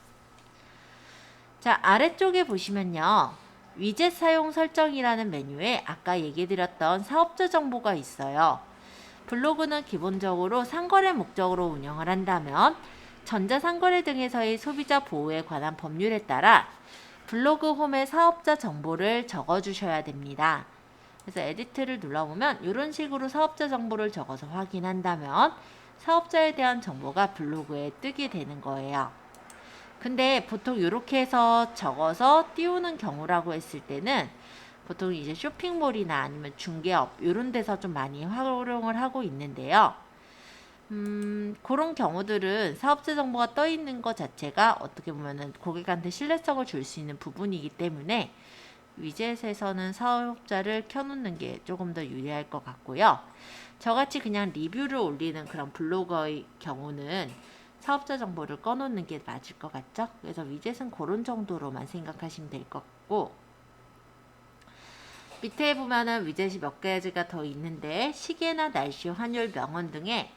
[SPEAKER 1] 자, 아래쪽에 보시면요. 위젯 사용 설정이라는 메뉴에 아까 얘기 드렸던 사업자 정보가 있어요. 블로그는 기본적으로 상거래 목적으로 운영을 한다면 전자상거래 등에서의 소비자 보호에 관한 법률에 따라 블로그 홈에 사업자 정보를 적어주셔야 됩니다. 그래서 에디트를 눌러보면 이런 식으로 사업자 정보를 적어서 확인한다면 사업자에 대한 정보가 블로그에 뜨게 되는 거예요. 근데 보통 이렇게 해서 적어서 띄우는 경우라고 했을 때는 보통 이제 쇼핑몰이나 아니면 중개업 이런 데서 좀 많이 활용을 하고 있는데요. 그런 경우들은 사업자 정보가 떠 있는 것 자체가 어떻게 보면은 고객한테 신뢰성을 줄 수 있는 부분이기 때문에 위젯에서는 사업자를 켜놓는 게 조금 더 유리할 것 같고요. 저같이 그냥 리뷰를 올리는 그런 블로거의 경우는 사업자 정보를 꺼놓는 게 맞을 것 같죠? 그래서 위젯은 그런 정도로만 생각하시면 될 것 같고, 밑에 보면은 위젯이 몇 가지가 더 있는데 시계나 날씨, 환율, 명언 등의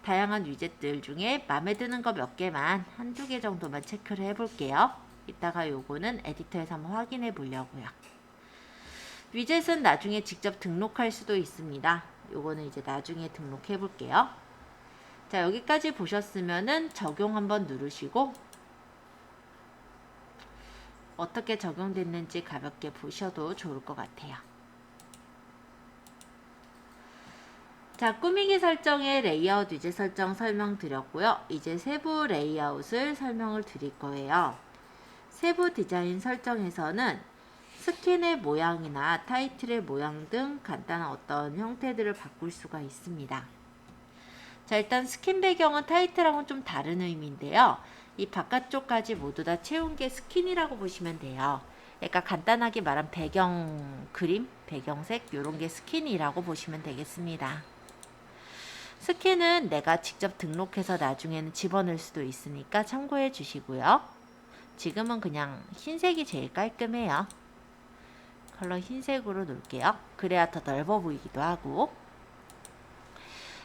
[SPEAKER 1] 다양한 위젯들 중에 마음에 드는 거 몇 개만 한두 개 정도만 체크를 해볼게요. 이따가 요거는 에디터에서 한번 확인해 보려고요. 위젯은 나중에 직접 등록할 수도 있습니다. 요거는 이제 나중에 등록해 볼게요. 자, 여기까지 보셨으면은 적용 한번 누르시고 어떻게 적용됐는지 가볍게 보셔도 좋을 것 같아요. 자, 꾸미기 설정의 레이아웃 위젯 설정 설명드렸고요. 이제 세부 레이아웃을 설명을 드릴 거예요. 세부 디자인 설정에서는 스킨의 모양이나 타이틀의 모양 등 간단한 어떤 형태들을 바꿀 수가 있습니다. 자, 일단 스킨 배경은 타이틀하고는 좀 다른 의미인데요. 이 바깥쪽까지 모두 다 채운 게 스킨이라고 보시면 돼요. 그러니까 간단하게 말한 배경 그림, 배경색 이런 게 스킨이라고 보시면 되겠습니다. 스킨은 내가 직접 등록해서 나중에는 집어넣을 수도 있으니까 참고해 주시고요. 지금은 그냥 흰색이 제일 깔끔해요. 컬러 흰색으로 놓을게요. 그래야 더 넓어 보이기도 하고.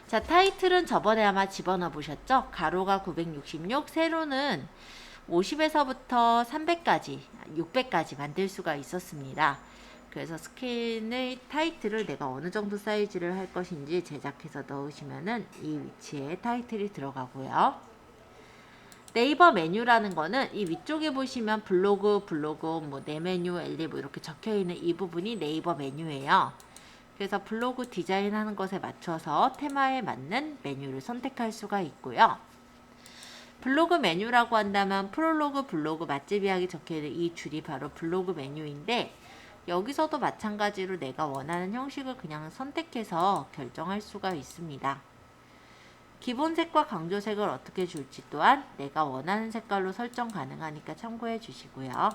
[SPEAKER 1] 자, 타이틀은 저번에 아마 집어넣어 보셨죠? 가로가 966, 세로는 50에서부터 300까지, 600까지 만들 수가 있었습니다. 그래서 스킨의 타이틀을 내가 어느 정도 사이즈를 할 것인지 제작해서 넣으시면은 이 위치에 타이틀이 들어가고요. 네이버 메뉴라는 거는 이 위쪽에 보시면 블로그, 뭐 내 메뉴, 엘리 뭐 이렇게 적혀 있는 이 부분이 네이버 메뉴예요. 그래서 블로그 디자인하는 것에 맞춰서 테마에 맞는 메뉴를 선택할 수가 있고요. 블로그 메뉴라고 한다면 프롤로그, 블로그, 맛집 이야기 적혀있는 이 줄이 바로 블로그 메뉴인데 여기서도 마찬가지로 내가 원하는 형식을 그냥 선택해서 결정할 수가 있습니다. 기본색과 강조색을 어떻게 줄지 또한 내가 원하는 색깔로 설정 가능하니까 참고해 주시고요.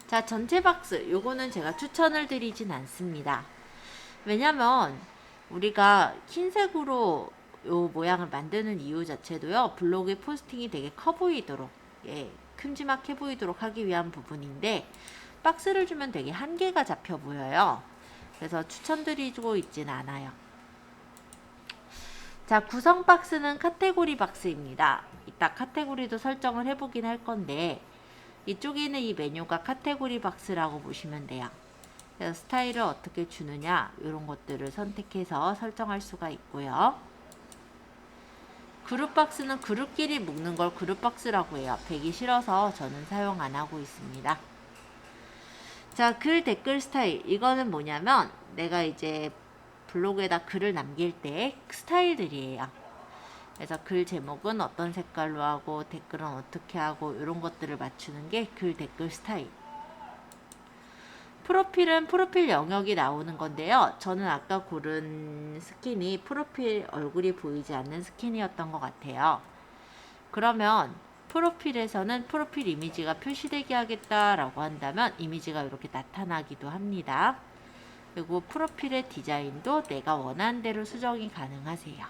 [SPEAKER 1] 자, 전체 박스 요거는 제가 추천을 드리진 않습니다. 왜냐면 우리가 흰색으로 요 모양을 만드는 이유 자체도요, 블로그의 포스팅이 되게 커 보이도록, 큼지막해 보이도록 하기 위한 부분인데 박스를 주면 되게 한계가 잡혀 보여요. 그래서 추천드리고 있진 않아요. 자, 구성 박스는 카테고리 박스입니다. 이따 카테고리도 설정을 해보긴 할 건데 이쪽에 있는 이 메뉴가 카테고리 박스라고 보시면 돼요. 그래서 스타일을 어떻게 주느냐 이런 것들을 선택해서 설정할 수가 있고요. 그룹 박스는 그룹끼리 묶는 걸 그룹 박스라고 해요. 배기 싫어서 저는 사용 안 하고 있습니다. 자, 글 댓글 스타일 이거는 뭐냐면 내가 이제 블로그에다 글을 남길 때 스타일들이에요. 그래서 글 제목은 어떤 색깔로 하고 댓글은 어떻게 하고 이런 것들을 맞추는 게 글 댓글 스타일. 프로필은 프로필 영역이 나오는 건데요. 저는 아까 고른 스킨이 프로필 얼굴이 보이지 않는 스킨이었던 것 같아요. 그러면 프로필에서는 프로필 이미지가 표시되게 하겠다라고 한다면 이미지가 이렇게 나타나기도 합니다. 그리고 프로필의 디자인도 내가 원하는 대로 수정이 가능하세요.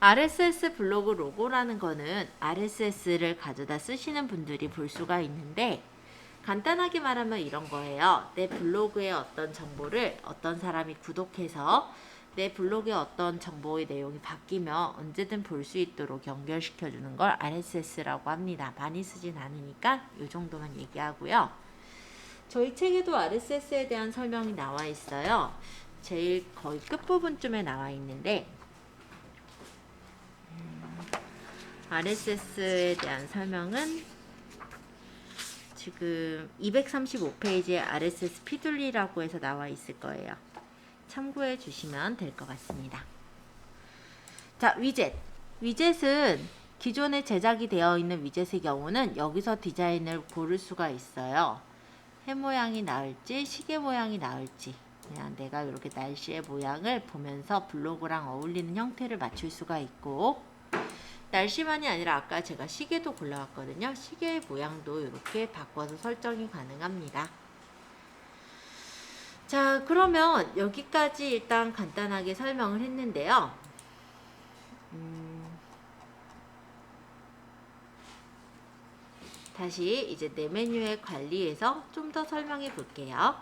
[SPEAKER 1] RSS 블로그 로고라는 거는 RSS를 가져다 쓰시는 분들이 볼 수가 있는데 간단하게 말하면 이런 거예요. 내 블로그의 어떤 정보를 어떤 사람이 구독해서 내 블로그의 어떤 정보의 내용이 바뀌면 언제든 볼 수 있도록 연결시켜 주는 걸 RSS라고 합니다. 많이 쓰진 않으니까 이 정도만 얘기하고요. 저희 책에도 RSS에 대한 설명이 나와 있어요. 제일 거의 끝부분쯤에 나와 있는데 RSS에 대한 설명은 지금 235페이지에 RSS 피둘리라고 해서 나와 있을 거예요. 참고해 주시면 될 것 같습니다. 자, 위젯. 위젯은 기존에 제작이 되어 있는 위젯의 경우는 여기서 디자인을 고를 수가 있어요. 해 모양이 나을지 시계 모양이 나을지 그냥 내가 이렇게 날씨의 모양을 보면서 블로그랑 어울리는 형태를 맞출 수가 있고 날씨만이 아니라 아까 제가 시계도 골라왔거든요. 시계의 모양도 이렇게 바꿔서 설정이 가능합니다. 자, 그러면 여기까지 일단 간단하게 설명을 했는데요. 다시 이제 내 메뉴의 관리에서 좀 더 설명해 볼게요.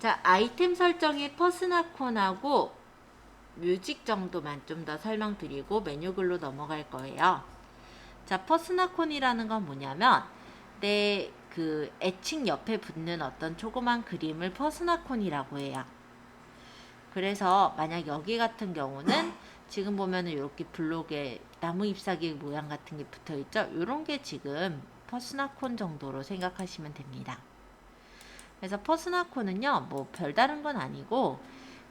[SPEAKER 1] 자, 아이템 설정이 퍼스나콘하고 뮤직 정도만 좀 더 설명드리고 메뉴글로 넘어갈 거예요. 자, 퍼스나콘이라는 건 뭐냐면 내 그 애칭 옆에 붙는 어떤 조그만 그림을 퍼스나콘이라고 해요. 그래서 만약 여기 같은 경우는 지금 보면은 이렇게 블록에 나무 잎사귀 모양 같은 게 붙어 있죠. 이런 게 지금 퍼스나콘 정도로 생각하시면 됩니다. 그래서 퍼스나콘은요, 뭐 별다른 건 아니고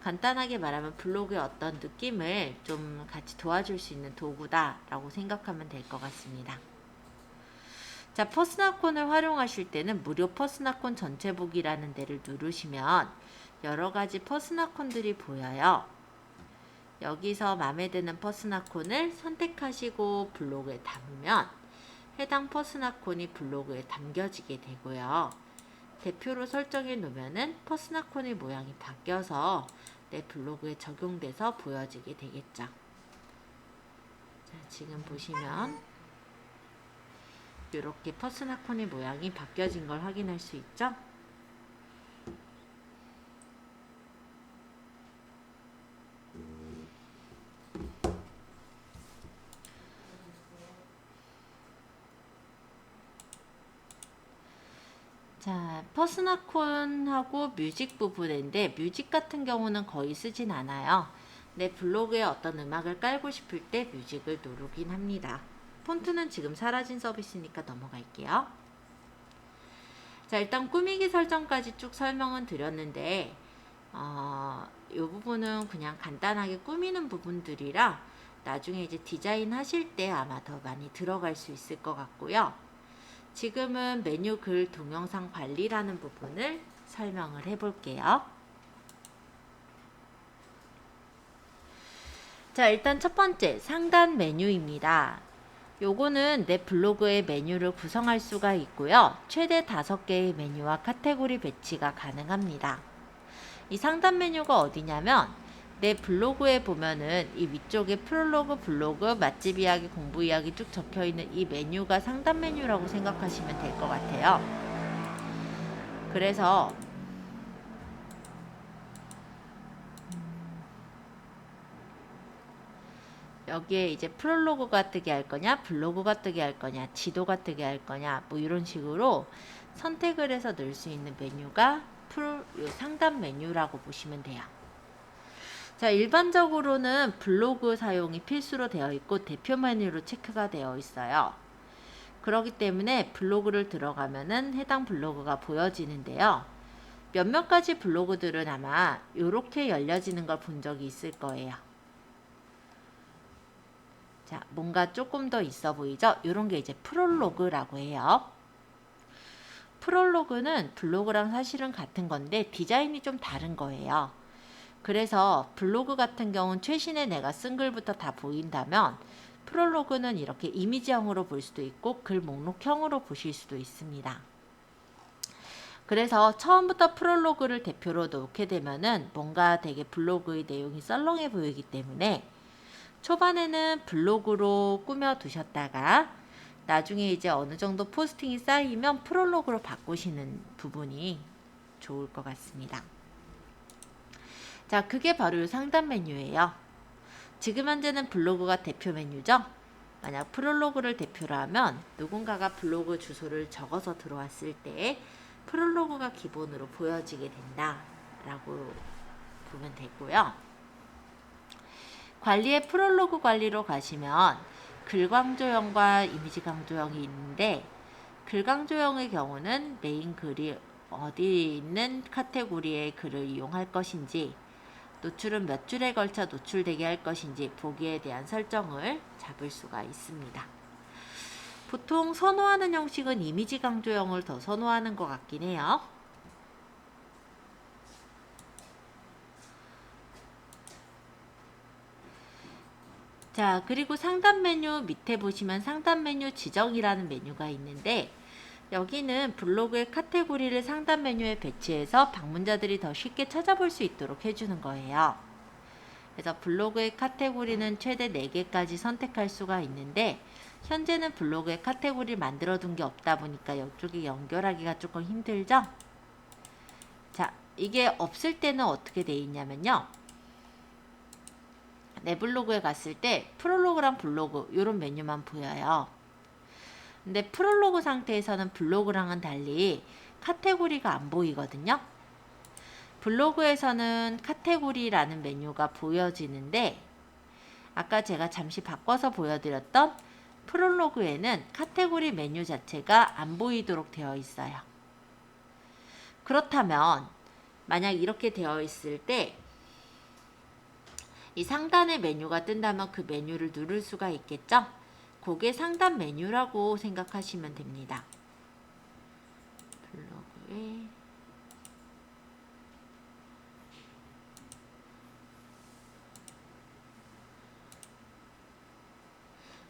[SPEAKER 1] 간단하게 말하면 블로그의 어떤 느낌을 좀 같이 도와줄 수 있는 도구다라고 생각하면 될 것 같습니다. 자, 퍼스나콘을 활용하실 때는 무료 퍼스나콘 전체 보기라는 데를 누르시면 여러 가지 퍼스나콘들이 보여요. 여기서 마음에 드는 퍼스나콘을 선택하시고 블로그에 담으면 해당 퍼스나콘이 블로그에 담겨지게 되고요. 대표로 설정해 놓으면은 퍼스나콘의 모양이 바뀌어서 내 블로그에 적용돼서 보여지게 되겠죠. 자, 지금 보시면 이렇게 퍼스나콘의 모양이 바뀌어진 걸 확인할 수 있죠. 자, 퍼스널콘하고 뮤직 부분인데 뮤직 같은 경우는 거의 쓰진 않아요. 내 블로그에 어떤 음악을 깔고 싶을 때 뮤직을 누르긴 합니다. 폰트는 지금 사라진 서비스니까 넘어갈게요. 자, 일단 꾸미기 설정까지 쭉 설명은 드렸는데 이 부분은 그냥 간단하게 꾸미는 부분들이라 나중에 이제 디자인 하실 때 아마 더 많이 들어갈 수 있을 것 같고요. 지금은 메뉴 글 동영상 관리라는 부분을 설명을 해 볼게요. 자, 일단 첫 번째 상단 메뉴입니다. 요거는 내 블로그의 메뉴를 구성할 수가 있고요. 최대 5개의 메뉴와 카테고리 배치가 가능합니다. 이 상단 메뉴가 어디냐면 내 블로그에 보면은 이 위쪽에 프롤로그, 블로그, 맛집 이야기, 공부 이야기 쭉 적혀있는 이 메뉴가 상단 메뉴라고 생각하시면 될 것 같아요. 그래서 여기에 이제 프롤로그가 뜨게 할 거냐, 블로그가 뜨게 할 거냐, 지도가 뜨게 할 거냐, 뭐 이런 식으로 선택을 해서 넣을 수 있는 메뉴가 상단 메뉴라고 보시면 돼요. 자, 일반적으로는 블로그 사용이 필수로 되어 있고 대표 메뉴로 체크가 되어 있어요. 그렇기 때문에 블로그를 들어가면은 해당 블로그가 보여지는데요. 몇몇 가지 블로그들은 아마 이렇게 열려지는 걸 본 적이 있을 거예요. 자, 뭔가 조금 더 있어 보이죠? 이런 게 이제 프롤로그라고 해요. 프롤로그는 블로그랑 사실은 같은 건데 디자인이 좀 다른 거예요. 그래서 블로그 같은 경우는 최신에 내가 쓴 글부터 다 보인다면 프롤로그는 이렇게 이미지형으로 볼 수도 있고 글 목록형으로 보실 수도 있습니다. 그래서 처음부터 프롤로그를 대표로 놓게 되면은 뭔가 되게 블로그의 내용이 썰렁해 보이기 때문에 초반에는 블로그로 꾸며 두셨다가 나중에 이제 어느 정도 포스팅이 쌓이면 프롤로그로 바꾸시는 부분이 좋을 것 같습니다. 자, 그게 바로 이 상단 메뉴예요. 지금 현재는 블로그가 대표 메뉴죠. 만약 프롤로그를 대표로 하면 누군가가 블로그 주소를 적어서 들어왔을 때 프롤로그가 기본으로 보여지게 된다 라고 보면 되고요. 관리의 프롤로그 관리로 가시면 글 강조형과 이미지 강조형이 있는데 글 강조형의 경우는 메인 글이 어디 있는 카테고리의 글을 이용할 것인지, 노출은 몇 줄에 걸쳐 노출되게 할 것인지 보기에 대한 설정을 잡을 수가 있습니다. 보통 선호하는 형식은 이미지 강조형을 더 선호하는 것 같긴 해요. 자, 그리고 상단 메뉴 밑에 보시면 상단 메뉴 지정이라는 메뉴가 있는데 여기는 블로그의 카테고리를 상단 메뉴에 배치해서 방문자들이 더 쉽게 찾아볼 수 있도록 해주는 거예요. 그래서 블로그의 카테고리는 최대 4개까지 선택할 수가 있는데 현재는 블로그의 카테고리를 만들어 둔 게 없다 보니까 이쪽에 연결하기가 조금 힘들죠? 자, 이게 없을 때는 어떻게 돼 있냐면요. 내 블로그에 갔을 때 프롤로그랑 블로그 이런 메뉴만 보여요. 근데 프롤로그 상태에서는 블로그랑은 달리 카테고리가 안 보이거든요. 블로그에서는 카테고리라는 메뉴가 보여지는데 아까 제가 잠시 바꿔서 보여드렸던 프롤로그에는 카테고리 메뉴 자체가 안 보이도록 되어 있어요. 그렇다면 만약 이렇게 되어 있을 때 이 상단에 메뉴가 뜬다면 그 메뉴를 누를 수가 있겠죠? 그게 상단 메뉴라고 생각하시면 됩니다. 블로그에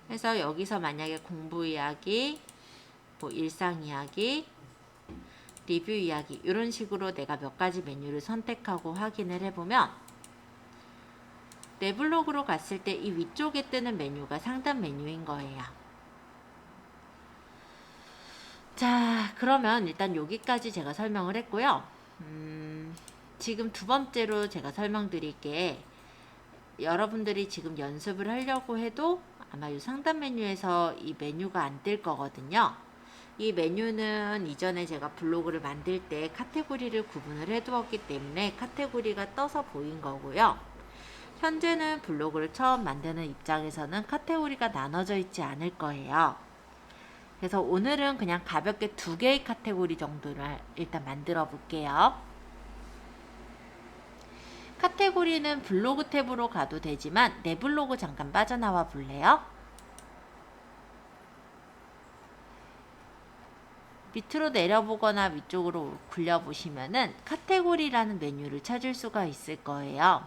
[SPEAKER 1] 그래서 여기서 만약에 공부 이야기, 뭐 일상 이야기, 리뷰 이야기 이런 식으로 내가 몇 가지 메뉴를 선택하고 확인을 해보면 내 블로그로 갔을 때 이 위쪽에 뜨는 메뉴가 상단 메뉴인 거예요. 자, 그러면 일단 여기까지 제가 설명을 했고요. 지금 두 번째로 제가 설명드릴 게 여러분들이 지금 연습을 하려고 해도 아마 이 상단 메뉴에서 이 메뉴가 안 뜰 거거든요. 이 메뉴는 이전에 제가 블로그를 만들 때 카테고리를 구분을 해두었기 때문에 카테고리가 떠서 보인 거고요. 현재는 블로그를 처음 만드는 입장에서는 카테고리가 나눠져 있지 않을 거예요. 그래서 오늘은 그냥 가볍게 2개의 카테고리 정도를 일단 만들어 볼게요. 카테고리는 블로그 탭으로 가도 되지만 내 블로그 잠깐 빠져나와 볼래요? 밑으로 내려보거나 위쪽으로 굴려보시면은 카테고리라는 메뉴를 찾을 수가 있을 거예요.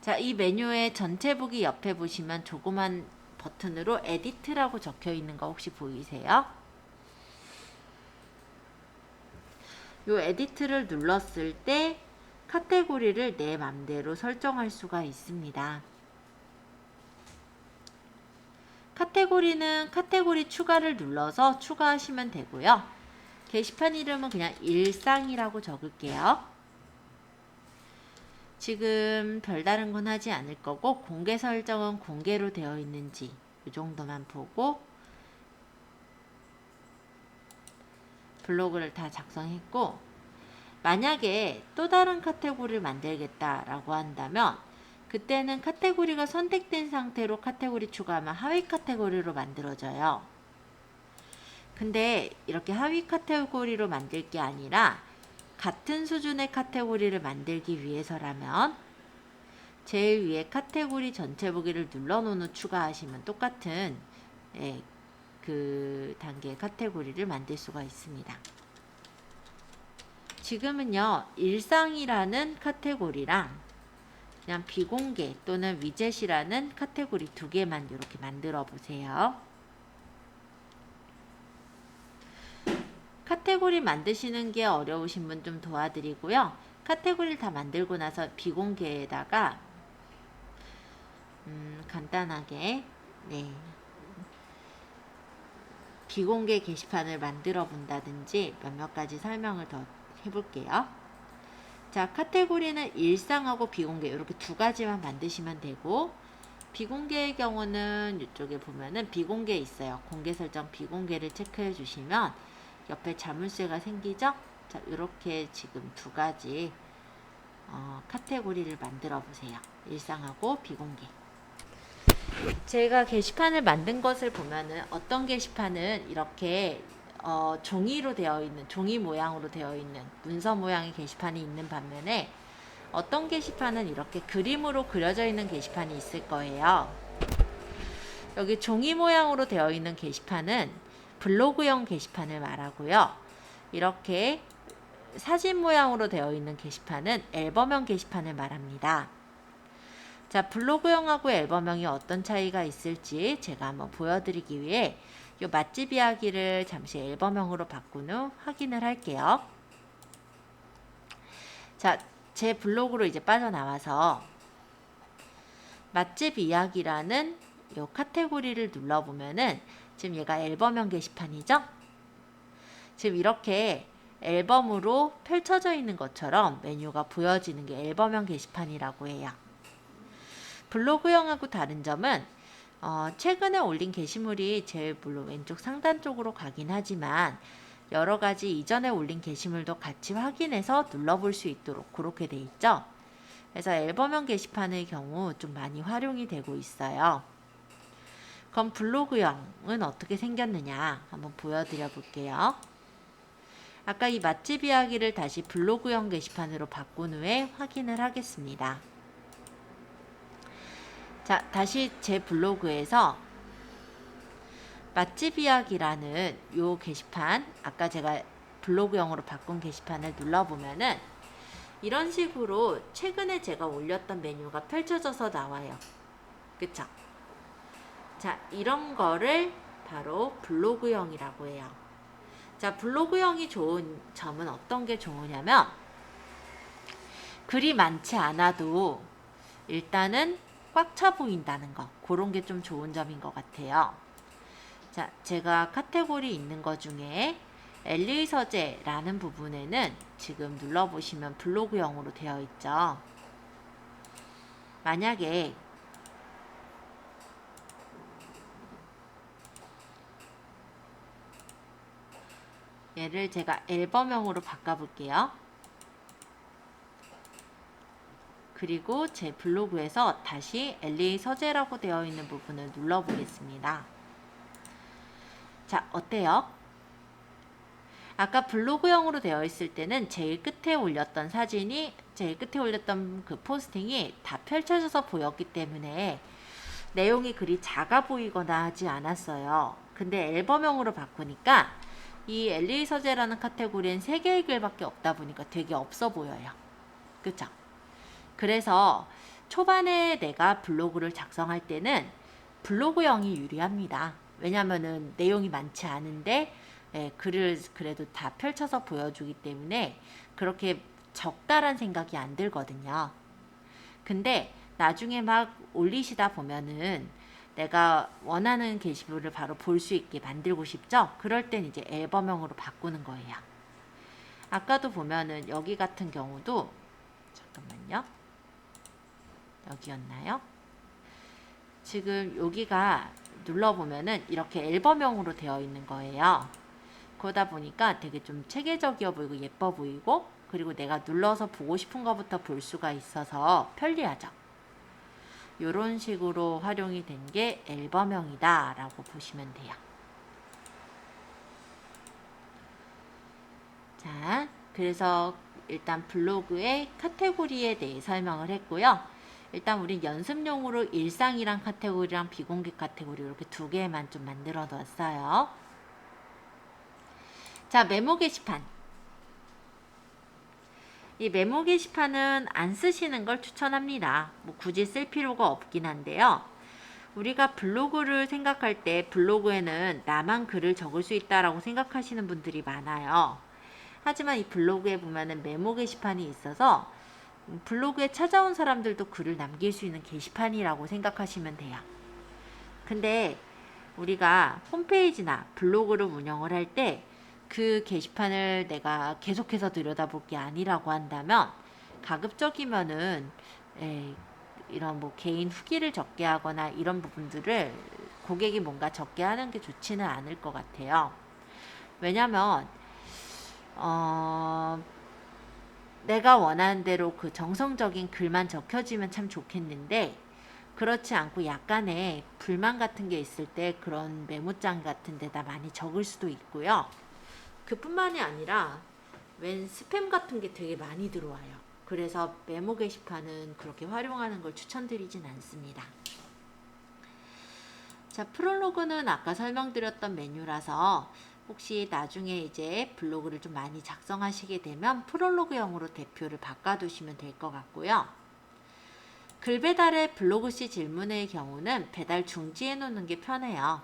[SPEAKER 1] 자, 이 메뉴의 전체 보기 옆에 보시면 조그만 버튼으로 에디트라고 적혀 있는 거 혹시 보이세요? 이 에디트를 눌렀을 때 카테고리를 내 맘대로 설정할 수가 있습니다. 카테고리는 카테고리 추가를 눌러서 추가하시면 되고요. 게시판 이름은 그냥 일상이라고 적을게요. 지금 별다른 건 하지 않을 거고 공개 설정은 공개로 되어 있는지 이 정도만 보고 블로그를 다 작성했고, 만약에 또 다른 카테고리를 만들겠다라고 한다면 그때는 카테고리가 선택된 상태로 카테고리 추가하면 하위 카테고리로 만들어져요. 근데 이렇게 하위 카테고리로 만들 게 아니라 같은 수준의 카테고리를 만들기 위해서라면 제일 위에 카테고리 전체 보기를 눌러놓은 후 추가하시면 똑같은 그 단계의 카테고리를 만들 수가 있습니다. 지금은요, 일상이라는 카테고리랑 그냥 비공개 또는 위젯이라는 카테고리 2개만 이렇게 만들어 보세요. 카테고리 만드시는 게 어려우신 분 좀 도와드리고요. 카테고리를 다 만들고 나서 비공개에다가 간단하게 비공개 게시판을 만들어 본다든지 몇몇 가지 설명을 더 해볼게요. 자, 카테고리는 일상하고 비공개 이렇게 2가지만 만드시면 되고, 비공개의 경우는 이쪽에 보면은 비공개 있어요. 공개 설정 비공개를 체크해 주시면 옆에 자물쇠가 생기죠? 자, 이렇게 지금 2가지 카테고리를 만들어 보세요. 일상하고 비공개. 제가 게시판을 만든 것을 보면은 어떤 게시판은 이렇게 종이로 되어 있는, 종이 모양으로 되어 있는 문서 모양의 게시판이 있는 반면에 어떤 게시판은 이렇게 그림으로 그려져 있는 게시판이 있을 거예요. 여기 종이 모양으로 되어 있는 게시판은 블로그용 게시판을 말하고요. 이렇게 사진 모양으로 되어 있는 게시판은 앨범형 게시판을 말합니다. 자, 블로그형하고 앨범형이 어떤 차이가 있을지 제가 한번 보여드리기 위해 이 맛집 이야기를 잠시 앨범형으로 바꾼 후 확인을 할게요. 자, 제 블로그로 이제 빠져나와서 맛집 이야기라는 이 카테고리를 눌러보면은 지금 얘가 앨범형 게시판이죠? 지금 이렇게 앨범으로 펼쳐져 있는 것처럼 메뉴가 보여지는 게 앨범형 게시판이라고 해요. 블로그형하고 다른 점은 최근에 올린 게시물이 제일 물론 왼쪽 상단 쪽으로 가긴 하지만 여러가지 이전에 올린 게시물도 같이 확인해서 눌러볼 수 있도록 그렇게 돼 있죠. 그래서 앨범형 게시판의 경우 좀 많이 활용이 되고 있어요. 그럼 블로그형은 어떻게 생겼느냐 한번 보여드려 볼게요. 아까 이 맛집 이야기를 다시 블로그형 게시판으로 바꾼 후에 확인을 하겠습니다. 자, 다시 제 블로그에서 맛집 이야기라는 요 게시판, 아까 제가 블로그형으로 바꾼 게시판을 눌러보면은 이런 식으로 최근에 제가 올렸던 메뉴가 펼쳐져서 나와요. 그쵸? 자, 이런 거를 바로 블로그형이라고 해요. 자, 블로그형이 좋은 점은 어떤 게 좋으냐면 글이 많지 않아도 일단은 꽉 차 보인다는 거, 그런 게 좀 좋은 점인 것 같아요. 자, 제가 카테고리 있는 것 중에 엘리 서재라는 부분에는 지금 눌러보시면 블로그형으로 되어 있죠. 만약에 얘를 제가 앨범형으로 바꿔볼게요. 그리고 제 블로그에서 다시 LA 서재라고 되어 있는 부분을 눌러보겠습니다. 자, 어때요? 아까 블로그형으로 되어 있을 때는 제일 끝에 올렸던 그 포스팅이 다 펼쳐져서 보였기 때문에 내용이 그리 작아 보이거나 하지 않았어요. 근데 앨범형으로 바꾸니까 이 LA 서재라는 카테고리엔 3개의 글밖에 없다 보니까 되게 없어 보여요. 그쵸? 그래서 초반에 내가 블로그를 작성할 때는 블로그형이 유리합니다. 왜냐면은 내용이 많지 않은데 글을 그래도 다 펼쳐서 보여주기 때문에 그렇게 적다란 생각이 안 들거든요. 근데 나중에 막 올리시다 보면은 내가 원하는 게시물을 바로 볼 수 있게 만들고 싶죠? 그럴 땐 이제 앨범형으로 바꾸는 거예요. 아까도 보면은 여기 같은 경우도 잠깐만요. 여기였나요? 지금 여기가 눌러보면은 이렇게 앨범형으로 되어 있는 거예요. 그러다 보니까 되게 좀 체계적이어 보이고 예뻐 보이고 그리고 내가 눌러서 보고 싶은 것부터 볼 수가 있어서 편리하죠. 이런 식으로 활용이 된 게 앨범형이다 라고 보시면 돼요. 자, 그래서 일단 블로그의 카테고리에 대해 설명을 했고요. 일단 우리 연습용으로 일상이랑 카테고리랑 비공개 카테고리 이렇게 2개만 좀 만들어 놨어요. 자, 메모 게시판. 이 메모 게시판은 안 쓰시는 걸 추천합니다. 뭐 굳이 쓸 필요가 없긴 한데요. 우리가 블로그를 생각할 때 블로그에는 나만 글을 적을 수 있다라고 생각하시는 분들이 많아요. 하지만 이 블로그에 보면은 메모 게시판이 있어서 블로그에 찾아온 사람들도 글을 남길 수 있는 게시판이라고 생각하시면 돼요. 근데 우리가 홈페이지나 블로그를 운영을 할 때 그 게시판을 내가 계속해서 들여다볼 게 아니라고 한다면 가급적이면은 이런 뭐 개인 후기를 적게 하거나 이런 부분들을 고객이 뭔가 적게 하는 게 좋지는 않을 것 같아요. 왜냐면 내가 원하는 대로 그 정성적인 글만 적혀지면 참 좋겠는데 그렇지 않고 약간의 불만 같은 게 있을 때 그런 메모장 같은 데다 많이 적을 수도 있고요. 그뿐만이 아니라 웬 스팸 같은 게 되게 많이 들어와요. 그래서 메모 게시판은 그렇게 활용하는 걸 추천드리진 않습니다. 자, 프롤로그는 아까 설명드렸던 메뉴라서 혹시 나중에 이제 블로그를 좀 많이 작성하시게 되면 프롤로그형으로 대표를 바꿔두시면 될 것 같고요. 글 배달의 블로그시 질문의 경우는 배달 중지해 놓는 게 편해요.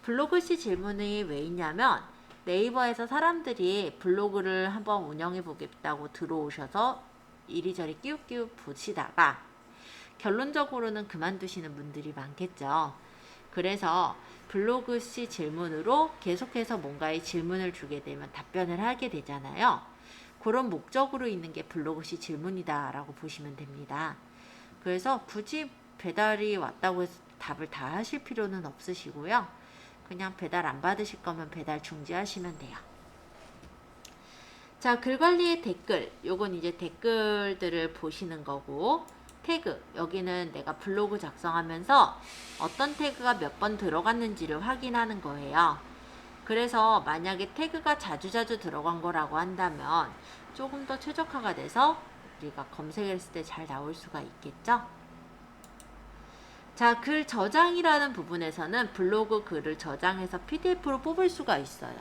[SPEAKER 1] 블로그시 질문이 왜 있냐면 네이버에서 사람들이 블로그를 한번 운영해 보겠다고 들어오셔서 이리저리 끼웃끼웃 보시다가 결론적으로는 그만두시는 분들이 많겠죠. 그래서 블로그시 질문으로 계속해서 뭔가의 질문을 주게 되면 답변을 하게 되잖아요. 그런 목적으로 있는 게 블로그시 질문이다 라고 보시면 됩니다. 그래서 굳이 배달이 왔다고 해서 답을 다 하실 필요는 없으시고요. 그냥 배달 안 받으실 거면 배달 중지하시면 돼요. 자, 글 관리의 댓글. 요건 이제 댓글들을 보시는 거고, 태그. 여기는 내가 블로그 작성하면서 어떤 태그가 몇 번 들어갔는지를 확인하는 거예요. 그래서 만약에 태그가 자주자주 들어간 거라고 한다면 조금 더 최적화가 돼서 우리가 검색했을 때 잘 나올 수가 있겠죠? 자, 글 저장이라는 부분에서는 블로그 글을 저장해서 PDF로 뽑을 수가 있어요.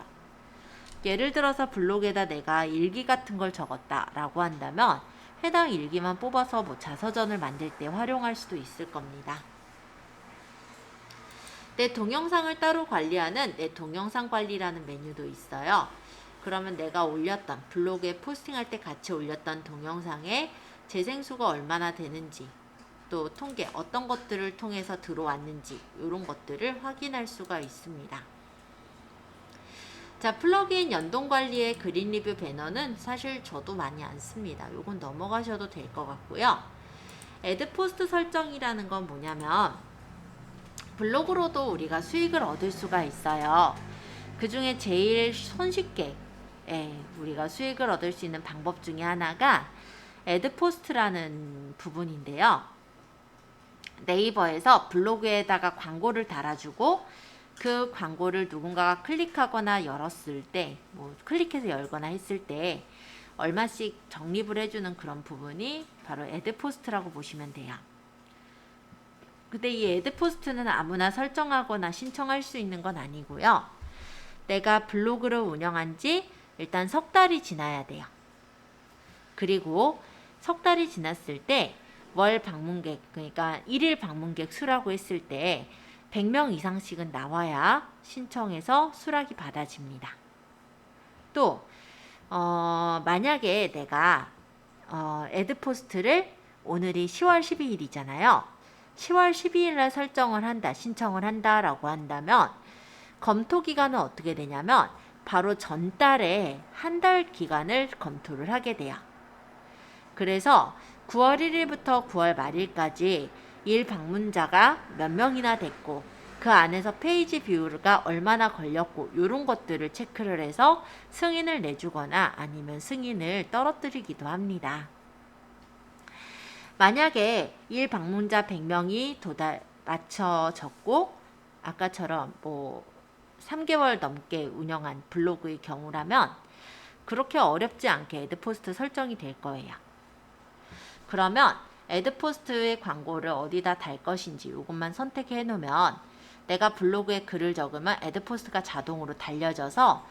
[SPEAKER 1] 예를 들어서 블로그에다 내가 일기 같은 걸 적었다 라고 한다면 해당 일기만 뽑아서 뭐 자서전을 만들 때 활용할 수도 있을 겁니다. 내 동영상을 따로 관리하는 내 동영상 관리라는 메뉴도 있어요. 그러면 내가 올렸던 블로그에 포스팅할 때 같이 올렸던 동영상의 재생수가 얼마나 되는지 또 통계 어떤 것들을 통해서 들어왔는지 이런 것들을 확인할 수가 있습니다. 자, 플러그인 연동 관리의 그린 리뷰 배너는 사실 저도 많이 안 씁니다. 요건 넘어가셔도 될 것 같고요. 애드 포스트 설정이라는 건 뭐냐면 블로그로도 우리가 수익을 얻을 수가 있어요. 그 중에 제일 손쉽게 우리가 수익을 얻을 수 있는 방법 중에 하나가 애드포스트라는 부분인데요. 네이버에서 블로그에다가 광고를 달아주고 그 광고를 누군가가 클릭하거나 열었을 때, 뭐 클릭해서 열거나 했을 때 얼마씩 적립을 해주는 그런 부분이 바로 애드포스트라고 보시면 돼요. 근데 이 애드포스트는 아무나 설정하거나 신청할 수 있는 건 아니고요. 내가 블로그를 운영한 지 일단 석 달이 지나야 돼요. 그리고 석 달이 지났을 때 월 방문객, 그러니까 1일 방문객 수라고 했을 때 100명 이상씩은 나와야 신청해서 수락이 받아집니다. 또 만약에 내가 애드포스트를 오늘이 10월 12일이잖아요. 10월 12일 날 설정을 한다, 신청을 한다라고 한다면 검토 기간은 어떻게 되냐면 바로 전달에 한 달 기간을 검토를 하게 돼요. 그래서 9월 1일부터 9월 말일까지 일 방문자가 몇 명이나 됐고 그 안에서 페이지 뷰가 얼마나 걸렸고 이런 것들을 체크를 해서 승인을 내주거나 아니면 승인을 떨어뜨리기도 합니다. 만약에 일 방문자 100명이 맞춰졌고 아까처럼 뭐 3개월 넘게 운영한 블로그의 경우라면 그렇게 어렵지 않게 애드포스트 설정이 될 거예요. 그러면 애드포스트의 광고를 어디다 달 것인지 이것만 선택해 놓으면 내가 블로그에 글을 적으면 애드포스트가 자동으로 달려져서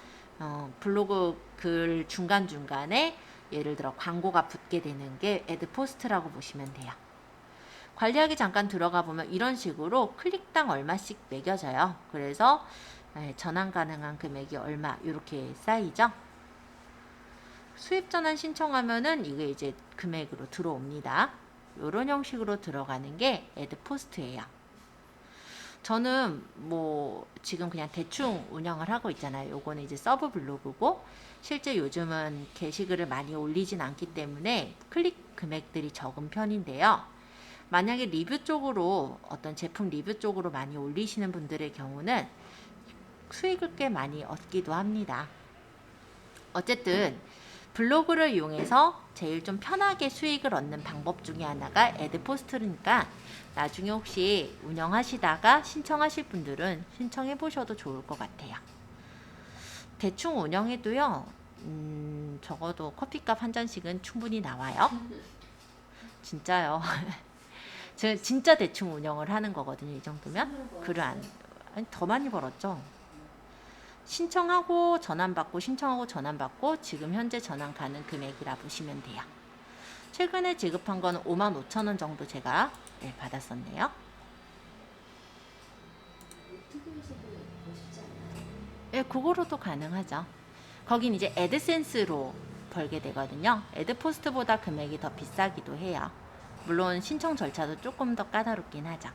[SPEAKER 1] 블로그 글 중간중간에 예를 들어 광고가 붙게 되는 게 애드포스트라고 보시면 돼요. 관리하기 잠깐 들어가 보면 이런 식으로 클릭당 얼마씩 매겨져요. 그래서 전환 가능한 금액이 얼마 이렇게 쌓이죠. 수입 전환 신청하면은 이게 이제 금액으로 들어옵니다. 이런 형식으로 들어가는 게 애드포스트예요. 저는 뭐 지금 그냥 대충 운영을 하고 있잖아요. 요거는 이제 서브 블로그고 실제 요즘은 게시글을 많이 올리진 않기 때문에 클릭 금액들이 적은 편인데요. 만약에 리뷰 쪽으로 어떤 제품 리뷰 쪽으로 많이 올리시는 분들의 경우는 수익을 꽤 많이 얻기도 합니다. 어쨌든 블로그를 이용해서 제일 좀 편하게 수익을 얻는 방법 중에 하나가 애드포스트니까 나중에 혹시 운영하시다가 신청하실 분들은 신청해 보셔도 좋을 것 같아요. 대충 운영해도요, 적어도 커피값 한 잔씩은 충분히 나와요. 진짜요. 저 진짜 대충 운영을 하는 거거든요. 이 정도면 글을 아니, 더 많이 벌었죠. 신청하고 전환받고 신청하고 전환받고 지금 현재 전환 가능 금액이라 보시면 돼요. 최근에 지급한 건 55,000원 정도 제가 받았었네요. 예, 그거로도 가능하죠. 거긴 이제 애드센스로 벌게 되거든요. 애드포스트보다 금액이 더 비싸기도 해요. 물론 신청 절차도 조금 더 까다롭긴 하죠.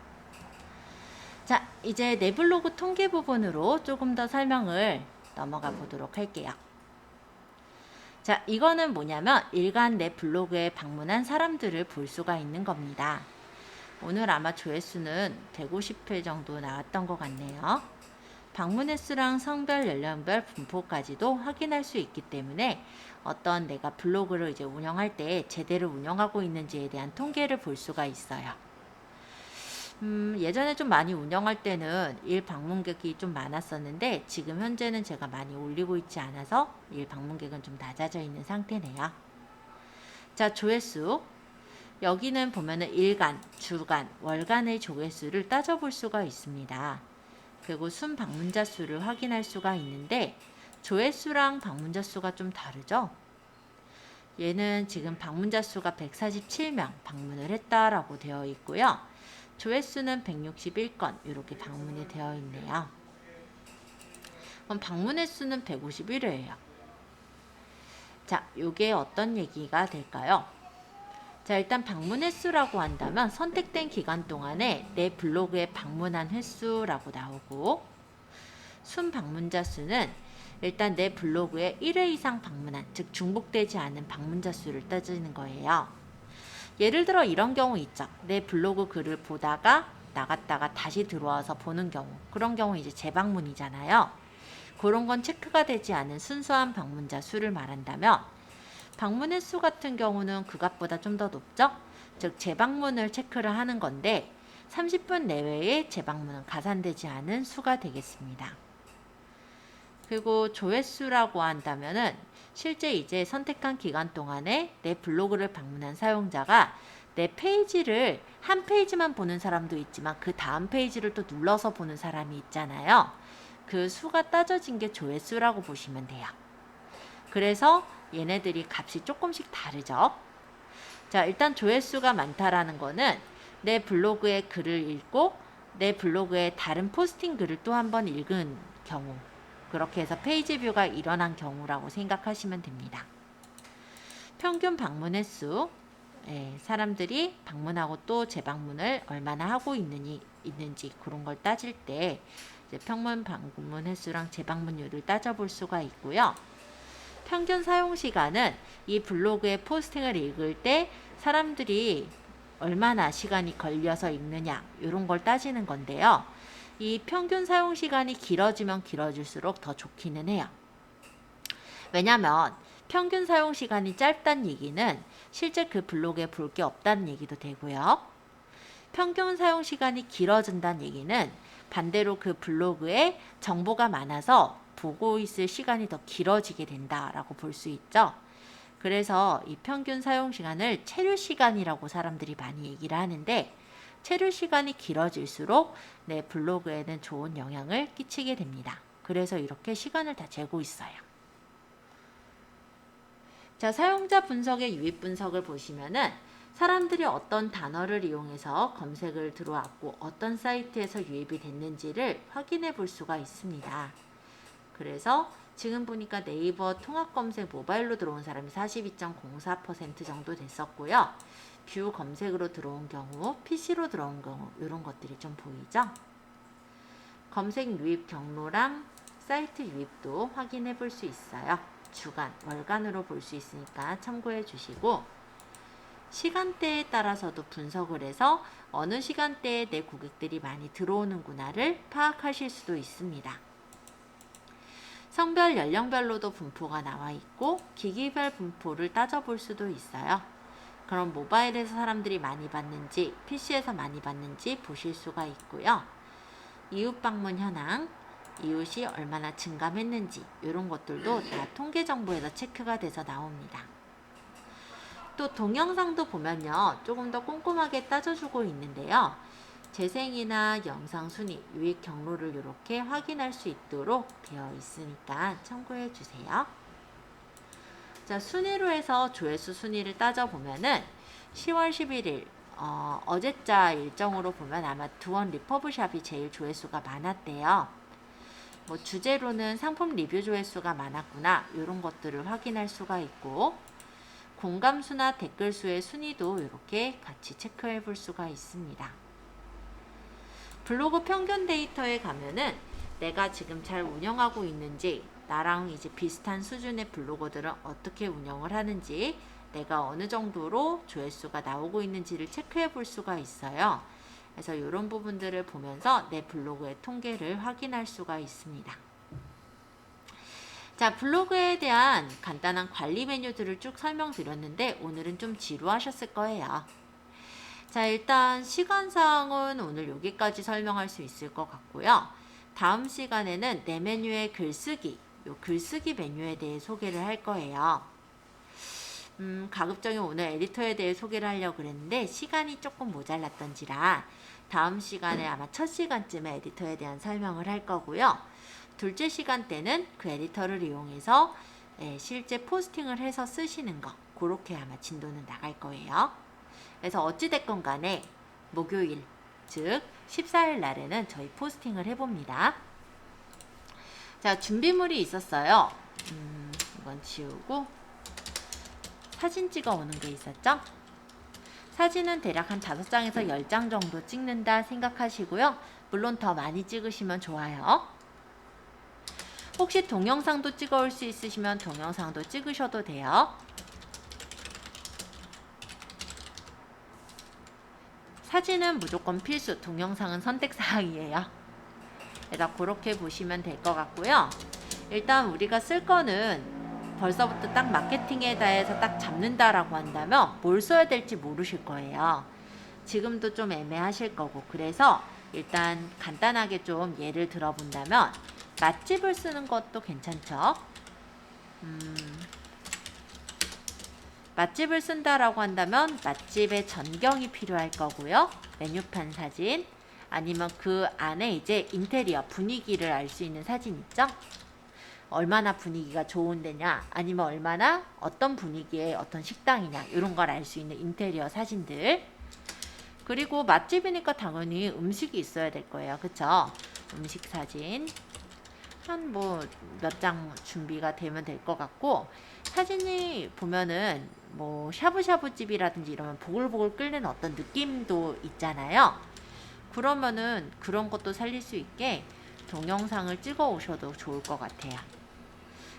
[SPEAKER 1] 자, 이제 내 블로그 통계 부분으로 조금 더 설명을 넘어가 보도록 할게요. 자, 이거는 뭐냐면 일간 내 블로그에 방문한 사람들을 볼 수가 있는 겁니다. 오늘 아마 조회수는 150회 정도 나왔던 것 같네요. 방문 횟수랑 성별, 연령별, 분포까지도 확인할 수 있기 때문에 어떤 내가 블로그를 이제 운영할 때 제대로 운영하고 있는지에 대한 통계를 볼 수가 있어요. 예전에 좀 많이 운영할 때는 일 방문객이 좀 많았었는데 지금 현재는 제가 많이 올리고 있지 않아서 일 방문객은 좀 낮아져 있는 상태네요. 자, 조회수. 여기는 보면은 일간, 주간, 월간의 조회수를 따져볼 수가 있습니다. 그리고 순 방문자 수를 확인할 수가 있는데 조회수랑 방문자 수가 좀 다르죠? 얘는 지금 방문자 수가 147명 방문을 했다라고 되어 있고요. 조회수는 161건 이렇게 방문이 되어 있네요. 그럼 방문 횟수는 151회예요. 자, 요게 어떤 얘기가 될까요? 자, 일단 방문 횟수라고 한다면 선택된 기간 동안에 내 블로그에 방문한 횟수라고 나오고 순 방문자 수는 일단 내 블로그에 1회 이상 방문한, 즉 중복되지 않은 방문자 수를 따지는 거예요. 예를 들어 이런 경우 있죠. 내 블로그 글을 보다가 나갔다가 다시 들어와서 보는 경우. 그런 경우 이제 재방문이잖아요. 그런 건 체크가 되지 않은 순수한 방문자 수를 말한다면, 방문 횟수 같은 경우는 그것보다 좀 더 높죠? 즉 재방문을 체크를 하는 건데 30분 내외에 재방문은 가산되지 않은 수가 되겠습니다. 그리고 조회수라고 한다면은 실제 이제 선택한 기간 동안에 내 블로그를 방문한 사용자가 내 페이지를 한 페이지만 보는 사람도 있지만 그 다음 페이지를 또 눌러서 보는 사람이 있잖아요. 그 수가 따져진 게 조회수라고 보시면 돼요. 그래서 얘네들이 값이 조금씩 다르죠. 자, 일단 조회수가 많다라는 거는 내 블로그의 글을 읽고 내 블로그의 다른 포스팅 글을 또 한 번 읽은 경우, 그렇게 해서 페이지 뷰가 일어난 경우라고 생각하시면 됩니다. 평균 방문 횟수, 사람들이 방문하고 또 재방문을 얼마나 하고 있는지 그런 걸 따질 때 이제 평균 방문 횟수랑 재방문율을 따져볼 수가 있고요. 평균 사용 시간은 이 블로그의 포스팅을 읽을 때 사람들이 얼마나 시간이 걸려서 읽느냐 이런 걸 따지는 건데요. 이 평균 사용 시간이 길어지면 길어질수록 더 좋기는 해요. 왜냐면 평균 사용 시간이 짧다는 얘기는 실제 그 블로그에 볼 게 없다는 얘기도 되고요. 평균 사용 시간이 길어진다는 얘기는 반대로 그 블로그에 정보가 많아서 보고 있을 시간이 더 길어지게 된다라고 볼 수 있죠. 그래서 이 평균 사용 시간을 체류 시간이라고 사람들이 많이 얘기를 하는데, 체류 시간이 길어질수록 내 블로그에는 좋은 영향을 끼치게 됩니다. 그래서 이렇게 시간을 다 재고 있어요. 자, 사용자 분석의 유입 분석을 보시면은 사람들이 어떤 단어를 이용해서 검색을 들어왔고 어떤 사이트에서 유입이 됐는지를 확인해 볼 수가 있습니다. 그래서 지금 보니까 네이버 통합검색 모바일로 들어온 사람이 42.04% 정도 됐었고요. 뷰 검색으로 들어온 경우, PC로 들어온 경우 이런 것들이 좀 보이죠? 검색 유입 경로랑 사이트 유입도 확인해 볼 수 있어요. 주간, 월간으로 볼 수 있으니까 참고해 주시고, 시간대에 따라서도 분석을 해서 어느 시간대에 내 고객들이 많이 들어오는구나를 파악하실 수도 있습니다. 성별, 연령별로도 분포가 나와 있고 기기별 분포를 따져볼 수도 있어요. 그럼 모바일에서 사람들이 많이 봤는지 PC에서 많이 봤는지 보실 수가 있고요. 이웃 방문 현황, 이웃이 얼마나 증감했는지 이런 것들도 다 통계 정보에서 체크가 돼서 나옵니다. 또 동영상도 보면요, 조금 더 꼼꼼하게 따져주고 있는데요. 재생이나 영상 순위, 유입 경로를 이렇게 확인할 수 있도록 되어 있으니까 참고해 주세요. 자, 순위로 해서 조회수 순위를 따져보면은 10월 11일 어제자 일정으로 보면 아마 두원 리퍼브샵이 제일 조회수가 많았대요. 뭐 주제로는 상품 리뷰 조회수가 많았구나 이런 것들을 확인할 수가 있고, 공감수나 댓글수의 순위도 이렇게 같이 체크해 볼 수가 있습니다. 블로그 평균 데이터에 가면은 내가 지금 잘 운영하고 있는지, 나랑 이제 비슷한 수준의 블로거들은 어떻게 운영을 하는지, 내가 어느 정도로 조회수가 나오고 있는지를 체크해 볼 수가 있어요. 그래서 이런 부분들을 보면서 내 블로그의 통계를 확인할 수가 있습니다. 자, 블로그에 대한 간단한 관리 메뉴들을 쭉 설명드렸는데 오늘은 좀 지루하셨을 거예요. 자, 일단 시간상은 오늘 여기까지 설명할 수 있을 것 같고요. 다음 시간에는 내 메뉴의 글쓰기, 요 글쓰기 메뉴에 대해 소개를 할 거예요. 가급적이면 오늘 에디터에 대해 소개를 하려고 그랬는데 시간이 조금 모자랐던지라 다음 시간에 아마 첫 시간쯤에 에디터에 대한 설명을 할 거고요. 둘째 시간 때는 그 에디터를 이용해서 실제 포스팅을 해서 쓰시는 거, 그렇게 아마 진도는 나갈 거예요. 그래서 어찌됐건 간에 목요일, 즉 14일 날에는 저희 포스팅을 해봅니다. 자, 준비물이 있었어요. 이건 지우고 사진 찍어 오는 게 있었죠? 사진은 대략 한 5장에서 10장 정도 찍는다 생각하시고요. 물론 더 많이 찍으시면 좋아요. 혹시 동영상도 찍어올 수 있으시면 동영상도 찍으셔도 돼요. 사진은 무조건 필수, 동영상은 선택사항이에요. 그래서 그렇게 보시면 될 것 같고요. 일단 우리가 쓸 거는 벌써부터 딱 마케팅에 대해서 딱 잡는다라고 한다면 뭘 써야 될지 모르실 거예요. 지금도 좀 애매하실 거고, 그래서 일단 간단하게 좀 예를 들어본다면 맛집을 쓰는 것도 괜찮죠. 맛집을 쓴다라고 한다면 맛집의 전경이 필요할 거고요. 메뉴판 사진, 아니면 그 안에 이제 인테리어 분위기를 알 수 있는 사진 있죠. 얼마나 분위기가 좋은 데냐, 아니면 얼마나 어떤 분위기의 어떤 식당이냐, 이런 걸 알 수 있는 인테리어 사진들. 그리고 맛집이니까 당연히 음식이 있어야 될 거예요. 그쵸? 음식 사진 한 뭐 몇 장 준비가 되면 될 것 같고, 사진이 보면은 뭐 샤브샤브 집이라든지 이러면 보글보글 끓는 어떤 느낌도 있잖아요. 그러면은 그런 것도 살릴 수 있게 동영상을 찍어 오셔도 좋을 것 같아요.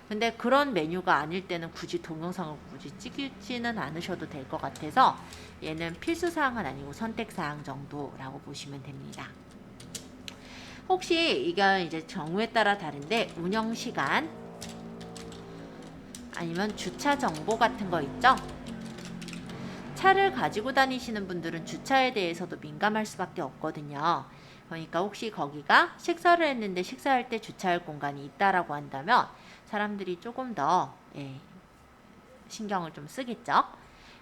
[SPEAKER 1] 근데 그런 메뉴가 아닐 때는 굳이 동영상을 굳이 찍지는 않으셔도 될 것 같아서 얘는 필수사항은 아니고 선택사항 정도라고 보시면 됩니다. 혹시 이건 이제 경우에 따라 다른데 운영시간 아니면 주차 정보 같은 거 있죠? 차를 가지고 다니시는 분들은 주차에 대해서도 민감할 수밖에 없거든요. 그러니까 혹시 거기가 식사를 했는데 식사할 때 주차할 공간이 있다라고 한다면 사람들이 조금 더 신경을 좀 쓰겠죠.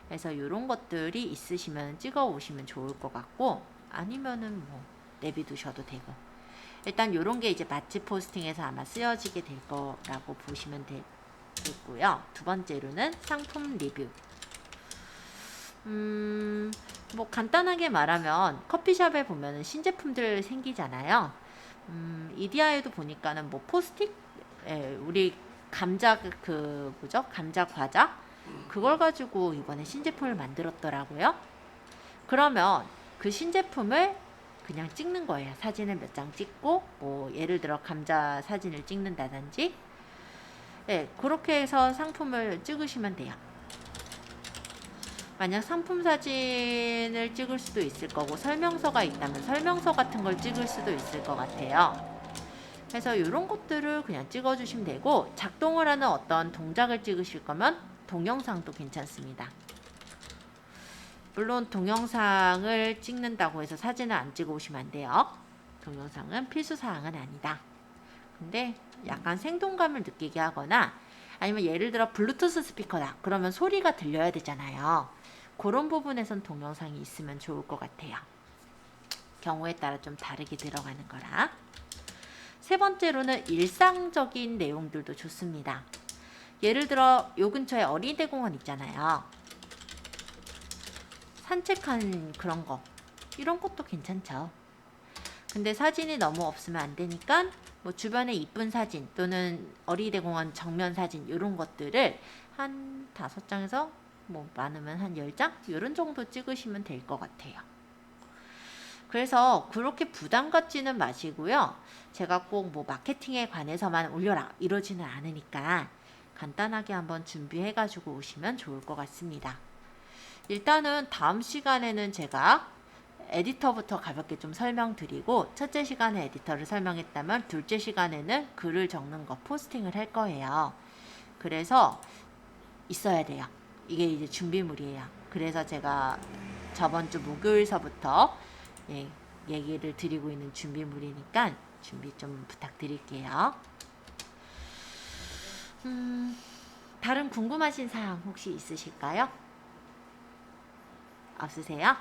[SPEAKER 1] 그래서 이런 것들이 있으시면 찍어 오시면 좋을 것 같고, 아니면은 뭐 내비두셔도 되고. 일단 이런 게 이제 맛집 포스팅에서 아마 쓰여지게 될 거라고 보시면 되고요. 두 번째로는 상품 리뷰. 뭐 간단하게 말하면 커피숍에 보면은 신제품들 생기잖아요. 이디야에도 보니까는 뭐 포스틱, 우리 감자 그 뭐죠? 감자 과자 그걸 가지고 이번에 신제품을 만들었더라고요. 그러면 그 신제품을 그냥 찍는 거예요. 사진을 몇 장 찍고, 뭐 예를 들어 감자 사진을 찍는다든지, 그렇게 해서 상품을 찍으시면 돼요. 만약 상품 사진을 찍을 수도 있을 거고, 설명서가 있다면 설명서 같은 걸 찍을 수도 있을 것 같아요. 그래서 이런 것들을 그냥 찍어주시면 되고, 작동을 하는 어떤 동작을 찍으실 거면 동영상도 괜찮습니다. 물론 동영상을 찍는다고 해서 사진을 안 찍어 오시면 안 돼요. 동영상은 필수사항은 아니다. 근데 약간 생동감을 느끼게 하거나, 아니면 예를 들어 블루투스 스피커다 그러면 소리가 들려야 되잖아요. 그런 부분에선 동영상이 있으면 좋을 것 같아요. 경우에 따라 좀 다르게 들어가는 거라. 세 번째로는 일상적인 내용들도 좋습니다. 예를 들어 요 근처에 어린이대 공원 있잖아요. 산책한 그런 거, 이런 것도 괜찮죠. 근데 사진이 너무 없으면 안 되니까 뭐 주변에 이쁜 사진 또는 어린이대 공원 정면 사진 이런 것들을 한 5장에서 뭐 많으면 한 10장 이런 정도 찍으시면 될 것 같아요. 그래서 그렇게 부담 갖지는 마시고요. 제가 꼭 뭐 마케팅에 관해서만 올려라 이러지는 않으니까 간단하게 한번 준비해 가지고 오시면 좋을 것 같습니다. 일단은 다음 시간에는 제가 에디터부터 가볍게 좀 설명드리고, 첫째 시간에 에디터를 설명했다면 둘째 시간에는 글을 적는 거, 포스팅을 할 거예요. 그래서 있어야 돼요. 이게 이제 준비물이에요. 그래서 제가 저번 주 목요일서부터 얘기를 드리고 있는 준비물이니까 준비 좀 부탁드릴게요. 다른 궁금하신 사항 혹시 있으실까요? 없으세요?